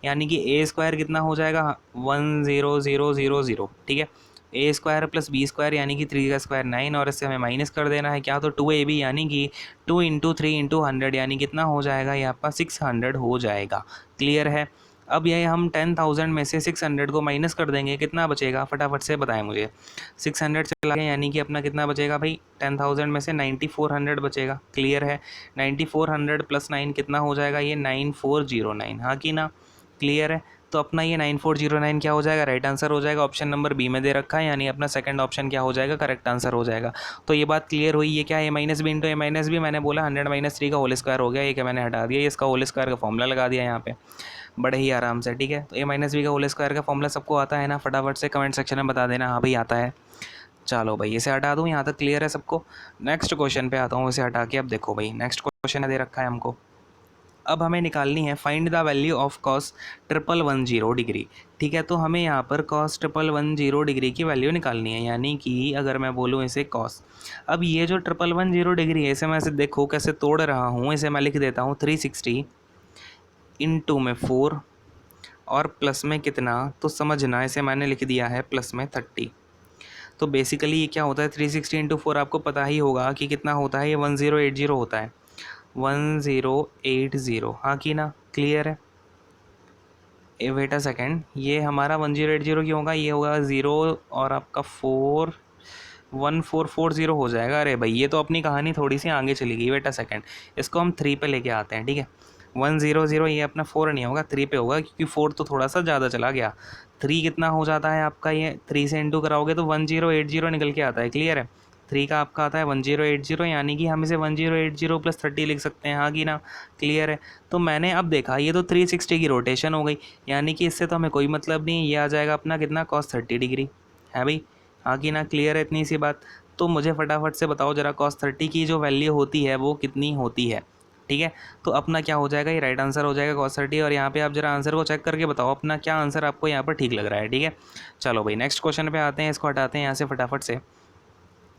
यानी कि ए स्क्वायर कितना हो जाएगा, 10000। ठीक है, ए स्क्वायर प्लस बी स्क्वायर यानी कि 3 का स्क्वायर 9, और इससे हमें माइनस कर देना है क्या, तो 2ab यानी कि 2 इंटू 3 इंटू 100 यानी कितना हो जाएगा, ये आपका 600 हो जाएगा। क्लियर है। अब ये हम 10,000 में से 600 को माइनस कर देंगे, कितना बचेगा फटाफट से बताएं मुझे। 600 चला गया यानी कि अपना कितना बचेगा भाई, 10,000 में से 9400 बचेगा। क्लियर है, 9400 प्लस 9 कितना हो जाएगा, ये 9409। हाँ कि ना, क्लियर है। तो अपना ये 9409 क्या हो जाएगा, राइट आंसर हो जाएगा। ऑप्शन नंबर बी में दे रखा है, यानी अपना सेकंड ऑप्शन क्या हो जाएगा, करेक्ट आंसर हो जाएगा। तो ये बात क्लियर हुई। ये क्या है, a - b into a - b, मैंने बोला 100 - 3 का होल स्क्वायर हो गया, ये क्या मैंने हटा दिया, ये इसका होल स्क्वायर का फॉर्मूला लगा दिया यहाँ पे बड़े ही आराम से। ठीक है, तो a - b का होल स्क्वायर का फॉर्मूला सबको आता है ना, फटाफट से कमेंट सेक्शन में बता देना, हाँ भाई आता है। चलो भाई इसे हटा दूँ, यहाँ तक क्लियर है सबको। नेक्स्ट क्वेश्चन पे आता हूँ, इसे हटा के। अब देखो भाई नेक्स्ट क्वेश्चन दे रखा है हमको। अब हमें निकालनी है find the value of cos 1110 degree. ठीक है, तो हमें यहाँ पर कॉस 1110 डिग्री की वैल्यू निकालनी है, यानी कि अगर मैं बोलूँ इसे कॉस, अब ये जो 1110 डिग्री है, इसे मैं इसे देखो कैसे तोड़ रहा हूँ, इसे मैं लिख देता हूँ 360 इंटू में 4 और प्लस में कितना, तो समझना इसे मैंने लिख दिया है प्लस में 30। तो बेसिकली ये क्या होता है, 360 इंटू 4 आपको पता ही होगा कि कितना होता है, ये 1080 होता है, 1080। हाँ कि ना, क्लियर है। ए वेट अ सेकेंड, ये हमारा 1080 क्यों होगा, ये होगा 0 और आपका 4 1440 हो जाएगा। अरे भाई ये तो अपनी कहानी थोड़ी सी आगे चली गई। वेट अ सेकेंड, इसको हम 3 पे लेके आते हैं। ठीक है, 100, ये अपना 4 नहीं होगा, 3 पे होगा, क्योंकि 4 तो थोड़ा सा ज़्यादा चला गया। 3 कितना हो जाता है आपका, ये 3 से इंटू कराओगे तो 1080 निकल के आता है। क्लियर है, 3 का आपका आता है 1080, यानी कि हम इसे 1080 प्लस 30 लिख सकते हैं। हाँ कि ना, क्लियर है। तो मैंने अब देखा ये तो 360 की रोटेशन हो गई, यानी कि इससे तो हमें कोई मतलब नहीं, ये आ जाएगा अपना कितना, cos 30 डिग्री है भाई। हाँ कि ना, क्लियर है इतनी सी बात। तो मुझे फटाफट से बताओ जरा cos 30 की जो वैल्यू होती है वो कितनी होती है। ठीक है, तो अपना क्या हो जाएगा, ये राइट आंसर हो जाएगा cos 30। और यहाँ पे आप जरा आंसर को चेक करके बताओ अपना क्या आंसर आपको यहाँ पर ठीक लग रहा है। ठीक है, चलो भाई नेक्स्ट क्वेश्चन पे आते हैं, इसको हटाते हैं यहाँ से फटाफट से।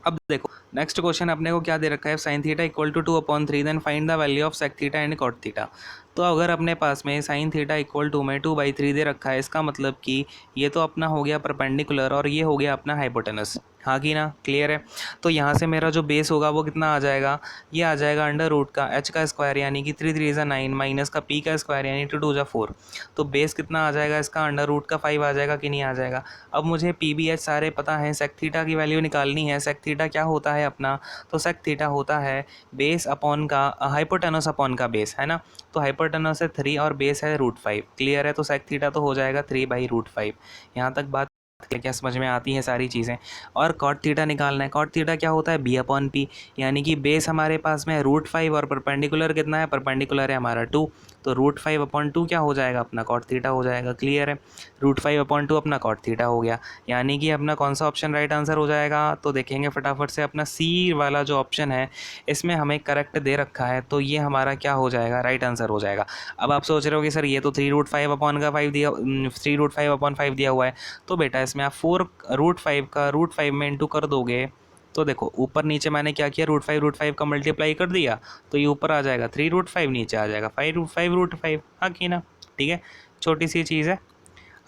अब देखो नेक्स्ट क्वेश्चन अपने को क्या दे रखा है, sine theta equal to 2/3, then find the value of sec theta and cot theta. तो अगर अपने पास में साइन थीटा इक्वल टू में 2/3 दे रखा है, इसका मतलब कि ये तो अपना हो गया परपेंडिकुलर और ये हो गया अपना हाइपोटेनस। हाँ कि ना, क्लियर है। तो यहाँ से मेरा जो बेस होगा वो कितना आ जाएगा, ये आ जाएगा अंडर रूट का h का स्क्वायर यानी कि 3 3 9 माइनस का p का स्क्वायर यानी 2 2 4। तो बेस कितना आ जाएगा इसका, अंडर रूट का 5 आ जाएगा कि नहीं आ जाएगा। अब मुझे पी बी एच सारे पता है, सेक थीटा की वैल्यू निकालनी है। सेक थीटा क्या होता है अपना, तो सेक थीटा होता है बेस अपॉन का हाइपोटेनस अपॉन का बेस, है ना। तो हाइपोटेनस है 3 और बेस है √5। क्लियर है, तो सेक थीटा तो हो जाएगा 3/√5। यहाँ तक बात क्या समझ में आती है सारी चीज़ें। और कॉट थीटा निकालना है। कॉट थीटा क्या होता है, b/p, यानी कि बेस हमारे पास में है √5 और परपेंडिकुलर कितना है, परपेंडिकुलर है हमारा 2, तो √5/2 क्या हो जाएगा अपना कॉट थीटा हो जाएगा। क्लियर है, √5/2 अपना कॉट थीटा हो गया, यानी कि अपना कौन सा ऑप्शन राइट आंसर हो जाएगा। तो देखेंगे फटाफट से, अपना सी वाला जो ऑप्शन है इसमें हमें करेक्ट दे रखा है, तो ये हमारा क्या हो जाएगा, राइट आंसर हो जाएगा। अब आप सोच रहे हो कि सर ये तो 3√5/5 दिया, 3√5/5 दिया हुआ है, तो बेटा इसमें आप 4√5 का √5 में इंटू कर दोगे, तो देखो ऊपर नीचे मैंने क्या किया, √5 का मल्टीप्लाई कर दिया, तो ये ऊपर आ जाएगा 3√5, नीचे आ जाएगा 5√5। हाँ कि ना, ठीक है, छोटी सी चीज़ है।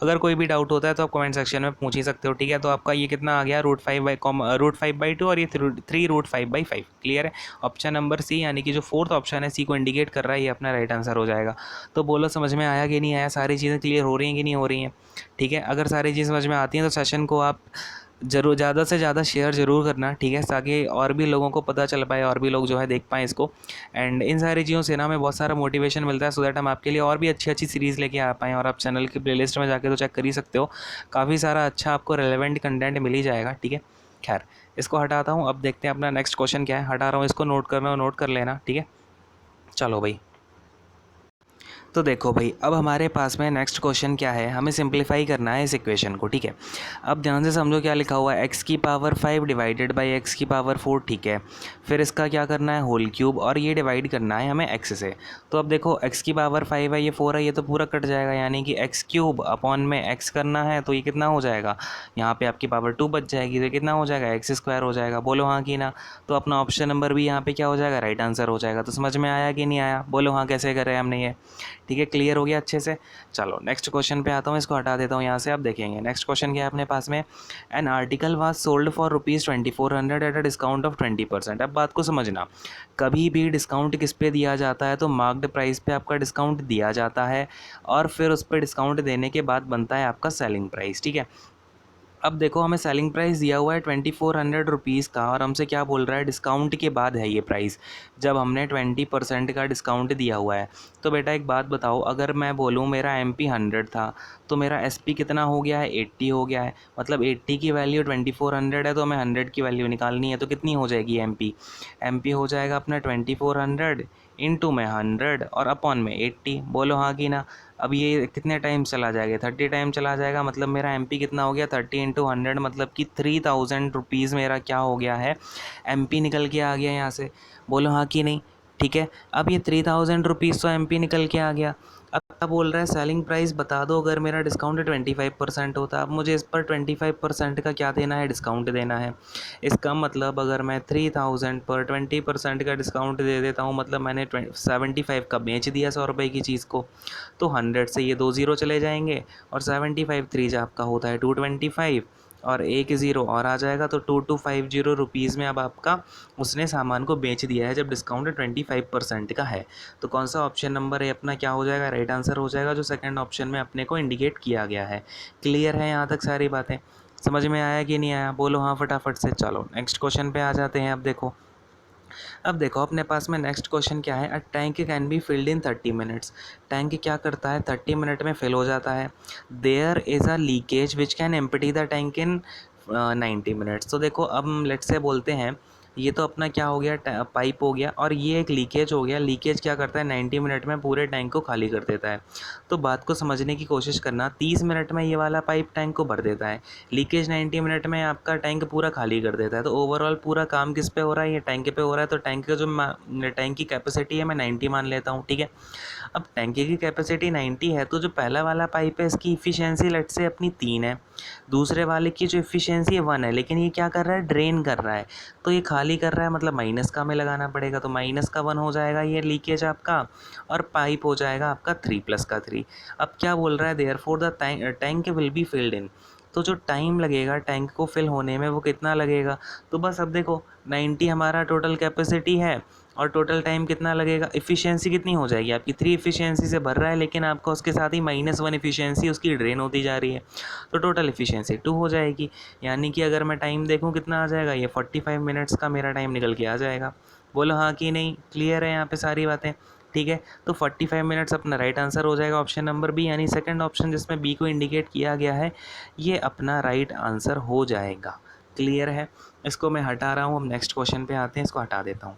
अगर कोई भी डाउट होता है तो आप कमेंट सेक्शन में पूछ ही सकते हो, ठीक है। तो आपका ये कितना आ गया, √5/2 और ये 3√5/5, क्लियर है। ऑप्शन नंबर सी यानी कि जो फोर्थ ऑप्शन है सी को इंडिकेट कर रहा है, ये अपना राइट आंसर हो जाएगा। तो बोलो समझ में आया कि नहीं आया, सारी चीज़ें क्लियर हो रही हैं कि नहीं हो रही हैं, ठीक है। अगर सारी चीज़ समझ में आती हैं तो सेशन को आप जरूर ज़्यादा से ज़्यादा शेयर ज़रूर करना, ठीक है, ताकि और भी लोगों को पता चल पाए, और भी लोग जो है देख पाएँ इसको। एंड इन सारी चीज़ों से ना हमें बहुत सारा मोटिवेशन मिलता है, सो दैट हम आपके लिए और भी अच्छी अच्छी सीरीज़ लेके आ पाएँ। और आप चैनल की प्लेलिस्ट में जाके तो चेक कर ही सकते हो, काफ़ी सारा अच्छा आपको रेलेवेंट कंटेंट मिल ही जाएगा, ठीक है। खैर, इसको हटाता हूँ, अब देखते हैं अपना नेक्स्ट क्वेश्चन क्या है। हटा रहा हूँ इसको, नोट करना हो नोट कर लेना, ठीक है। चलो भाई, तो देखो भाई, अब हमारे पास में नेक्स्ट क्वेश्चन क्या है, हमें सिंप्लीफाई करना है इस इक्वेशन को, ठीक है। अब ध्यान से समझो क्या लिखा हुआ है, x⁵ डिवाइडेड बाई x⁴, ठीक है। फिर इसका क्या करना है, होल क्यूब, और ये डिवाइड करना है हमें x से। तो अब देखो x⁵ है, ये 4 है, ये तो पूरा कट जाएगा, यानी कि x³ अपॉन में x करना है, तो ये कितना हो जाएगा, यहाँ पे आपकी पावर 2 बच जाएगी, तो कितना हो जाएगा, x² हो जाएगा। बोलो हाँ कि ना। तो अपना ऑप्शन नंबर भी यहाँ पे क्या हो जाएगा, राइट आंसर हो जाएगा। तो समझ में आया कि नहीं आया, बोलो हाँ, कैसे करें हमने ये, ठीक है, क्लियर हो गया अच्छे से। चलो नेक्स्ट क्वेश्चन पे आता हूँ, इसको हटा देता हूँ यहाँ से। आप देखेंगे नेक्स्ट क्वेश्चन क्या है अपने पास में, an article was sold for ₹2400 at a discount of 20%। अब बात को समझना, कभी भी डिस्काउंट किस पे दिया जाता है, तो मार्क्ड प्राइस पे आपका डिस्काउंट दिया जाता है, और फिर उस पर डिस्काउंट देने के बाद बनता है आपका सेलिंग प्राइस, ठीक है। अब देखो हमें सेलिंग प्राइस दिया हुआ है ₹2400 का, और हमसे क्या बोल रहा है, डिस्काउंट के बाद है ये प्राइस, जब हमने 20% का डिस्काउंट दिया हुआ है। तो बेटा एक बात बताओ, अगर मैं बोलूँ मेरा MP 100 था, तो मेरा SP कितना हो गया है, 80 हो गया है। मतलब 80 की वैल्यू 2400 है, तो हमें 100 की वैल्यू निकालनी है, तो कितनी हो जाएगी MP हो जाएगा अपना 2400 इंटू में 100 और अपॉन में 80। बोलो हाँ कि ना। अब ये कितने टाइम चला जाएगा, 30 टाइम चला जाएगा। मतलब मेरा MP कितना हो गया, 30 इंटू 100, मतलब कि ₹3000 मेरा क्या हो गया है, MP निकल के आ गया यहाँ से। बोलो हाँ कि नहीं, ठीक है। अब ये ₹3000 तो MP निकल के आ गया। अब क्या बोल रहा है, सेलिंग प्राइस बता दो अगर मेरा डिस्काउंट 25% होता। अब मुझे इस पर 25% का क्या देना है, डिस्काउंट देना है। इसका मतलब अगर मैं 3000 पर 20% का डिस्काउंट दे देता हूँ, मतलब मैंने 75 का बेच दिया 100 की चीज़ को, तो 100 से ये 2 ज़ीरो चले जाएंगे, और 75 3 आपका होता है 225, और एक ज़ीरो और आ जाएगा, तो 2250 में अब आपका उसने सामान को बेच दिया है, जब डिस्काउंट 25% का है। तो कौन सा ऑप्शन नंबर है अपना क्या हो जाएगा, राइट आंसर हो जाएगा, जो सेकंड ऑप्शन में अपने को इंडिकेट किया गया है। क्लियर है यहाँ तक सारी बातें, समझ में आया कि नहीं आया, बोलो हाँ फटाफट से। चलो नेक्स्ट क्वेश्चन पे आ जाते हैं। अब देखो अपने पास में नेक्स्ट क्वेश्चन क्या है, a tank can be filled in 30 minutes. Tank क्या करता है, 30 मिनट में फिल हो जाता है। There is a leakage which can empty the tank in 90 minutes. तो देखो अब हम लेट्स से बोलते हैं, ये तो अपना क्या हो गया, पाइप हो गया, और ये एक लीकेज हो गया। लीकेज क्या करता है, 90 मिनट में पूरे टैंक को खाली कर देता है। तो बात को समझने की कोशिश करना, 30 मिनट में ये वाला पाइप टैंक को भर देता है, लीकेज 90 मिनट में आपका टैंक पूरा खाली कर देता है। तो ओवरऑल पूरा काम किस पे हो रहा है, ये टैंक पे हो रहा है। तो टैंक का जो टैंक की कैपेसिटी है मैं 90 मान लेता हूँ, ठीक है। अब टैंकी की कैपेसिटी 90 है, तो जो पहला वाला पाइप है इसकी इफ़िशियंसी लेट्स से अपनी 3 है, दूसरे वाले की जो इफ़िशियंसी है 1 है, लेकिन ये क्या कर रहा है, ड्रेन कर रहा है। तो ये खाली कर रहा है, मतलब माइनस का हमें लगाना पड़ेगा, तो माइनस का 1 हो जाएगा ये लीकेज आपका, और पाइप हो जाएगा आपका 3 प्लस का 3। अब क्या बोल रहा है, therefore the tank will be filled in. तो जो टाइम लगेगा टैंक को फिल होने में वो कितना लगेगा। तो बस अब देखो 90 हमारा टोटल कैपेसिटी है, और टोटल टाइम कितना लगेगा, इफ़िशियंसी कितनी हो जाएगी आपकी, 3 इफ़िशियंसी से भर रहा है, लेकिन आपका उसके साथ ही -1 इफ़िशियंसी उसकी ड्रेन होती जा रही है, तो टोटल इफ़िशियंसी 2 हो जाएगी। यानी कि अगर मैं टाइम देखूँ कितना आ जाएगा, ये 45 मिनट्स का मेरा टाइम निकल के आ जाएगा। बोलो हाँ कि नहीं, क्लियर है यहाँ पे सारी बातें, ठीक है। तो 45 मिनट्स अपना राइट आंसर हो जाएगा, ऑप्शन नंबर बी, यानी सेकंड ऑप्शन जिसमें बी को इंडिकेट किया गया है, ये अपना राइट आंसर हो जाएगा। क्लियर है, इसको मैं हटा रहा हूँ। अब नेक्स्ट क्वेश्चन पे आते हैं, इसको हटा देता हूँ।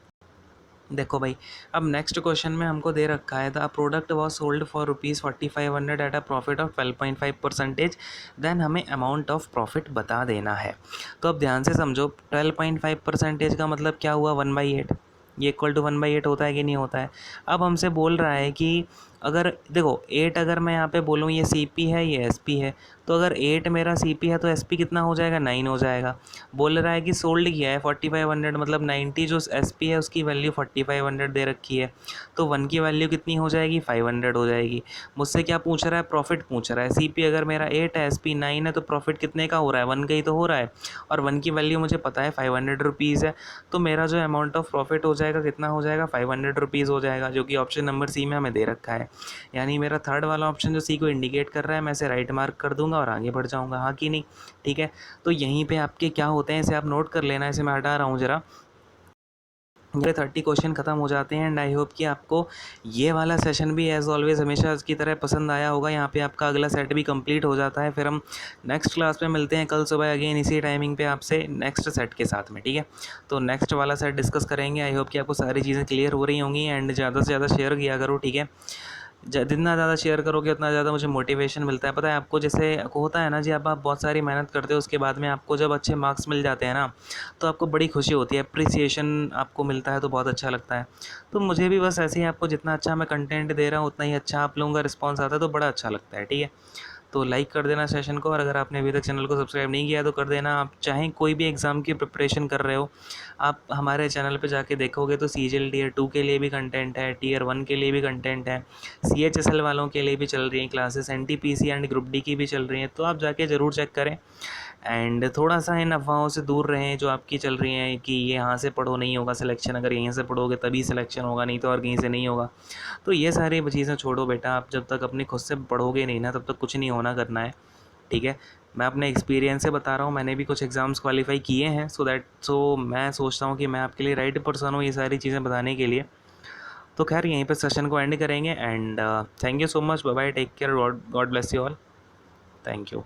देखो भाई, अब नेक्स्ट क्वेश्चन में हमको दे रखा है, the product was sold for ₹4500 at a profit of 12.5%, then हमें अमाउंट ऑफ प्रॉफिट बता देना है। तो अब ध्यान से समझो, 12.5% का मतलब क्या हुआ, 1/8, ये इक्वल टू 1/8 होता है कि नहीं होता है। अब हमसे बोल रहा है कि अगर देखो 8 अगर मैं यहाँ पे बोलूँ ये CP है ये SP है, तो अगर 8 मेरा CP है तो SP कितना हो जाएगा, 9 हो जाएगा। बोल रहा है कि सोल्ड किया है 4500, मतलब 90 जो SP है उसकी वैल्यू 4500 दे रखी है, तो 1 की वैल्यू कितनी हो जाएगी, 500 हो जाएगी। मुझसे क्या पूछ रहा है, प्रॉफिट पूछ रहा है। CP अगर मेरा 8 है, SP 9 है, तो प्रॉफिट कितने का हो रहा है, 1 का ही तो हो रहा है, और 1 की वैल्यू मुझे पता है 500 रुपीज़ है। तो मेरा जो अमाउंट ऑफ प्रॉफिट हो जाएगा कितना हो जाएगा, 500 रुपीज़ हो जाएगा, जो कि ऑप्शन नंबर C में हमें दे रखा है। यानी मेरा थर्ड वाला ऑप्शन जो C को इंडिकेट कर रहा है, मैं इसे राइट मार्क कर दूंगा और आगे बढ़ जाऊंगा, हाँ कि नहीं। ठीक है, तो यहीं पे आपके क्या होते हैं, इसे आप नोट कर लेना। इसे मैं हटा रहा हूँ ज़रा। ये 30 क्वेश्चन ख़त्म हो जाते हैं एंड आई होप कि आपको ये वाला सेशन भी एज़ ऑलवेज हमेशा की तरह पसंद आया होगा। यहाँ पे आपका अगला सेट भी कंप्लीट हो जाता है। फिर हम नेक्स्ट क्लास में मिलते हैं कल सुबह अगेन इसी टाइमिंग पे आपसे नेक्स्ट सेट के साथ में। ठीक है, तो नेक्स्ट वाला सेट डिस्कस करेंगे। आई होप कि आपको सारी चीज़ें क्लियर हो रही होंगी एंड ज़्यादा से ज़्यादा शेयर किया करो। ठीक है, जितना ज़्यादा शेयर करोगे उतना ज़्यादा मुझे मोटिवेशन मिलता है। पता है आपको, जैसे होता है ना जी, आप बहुत सारी मेहनत करते हो, उसके बाद में आपको जब अच्छे मार्क्स मिल जाते हैं ना, तो आपको बड़ी खुशी होती है, अप्रिसिएशन आपको मिलता है, तो बहुत अच्छा लगता है। तो मुझे भी बस ऐसे ही, आपको जितना अच्छा मैं कंटेंट दे रहा हूँ उतना ही अच्छा आप लोगों का रिस्पॉन्स आता है, तो बड़ा अच्छा लगता है। ठीक है, तो लाइक कर देना सेशन को, और अगर आपने अभी तक चैनल को सब्सक्राइब नहीं किया तो कर देना। आप चाहें कोई भी एग्ज़ाम की प्रिपरेशन कर रहे हो, आप हमारे चैनल पे जाके देखोगे तो CGL Tier 2 के लिए भी कंटेंट है, Tier 1 के लिए भी कंटेंट है, CHSL वालों के लिए भी चल रही हैं classes, NTPC and group D की भी चल रही हैं, तो आप जाके ज़रूर चेक करें। एंड थोड़ा सा इन अफवाहों से दूर रहें जो आपकी चल रही हैं कि ये यहाँ से पढ़ो नहीं होगा सिलेक्शन, अगर यहीं से पढ़ोगे तभी सिलेक्शन होगा, नहीं तो और कहीं से नहीं होगा। तो ये सारी चीज़ें छोड़ो बेटा, आप जब तक अपनी खुद से पढ़ोगे नहीं ना, तब तक कुछ नहीं होना करना है। ठीक है, मैं अपने एक्सपीरियंस से बता रहा हूँ, मैंने भी कुछ एग्ज़ाम्स क्वालिफाई किए हैं, सो मैं सोचता हूँ कि मैं आपके लिए राइट पर्सन हूँ ये सारी चीज़ें बताने के लिए। तो खैर यहीं पर सेशन को एंड करेंगे and thank you so much, bye bye, take care, God bless you all, thank you.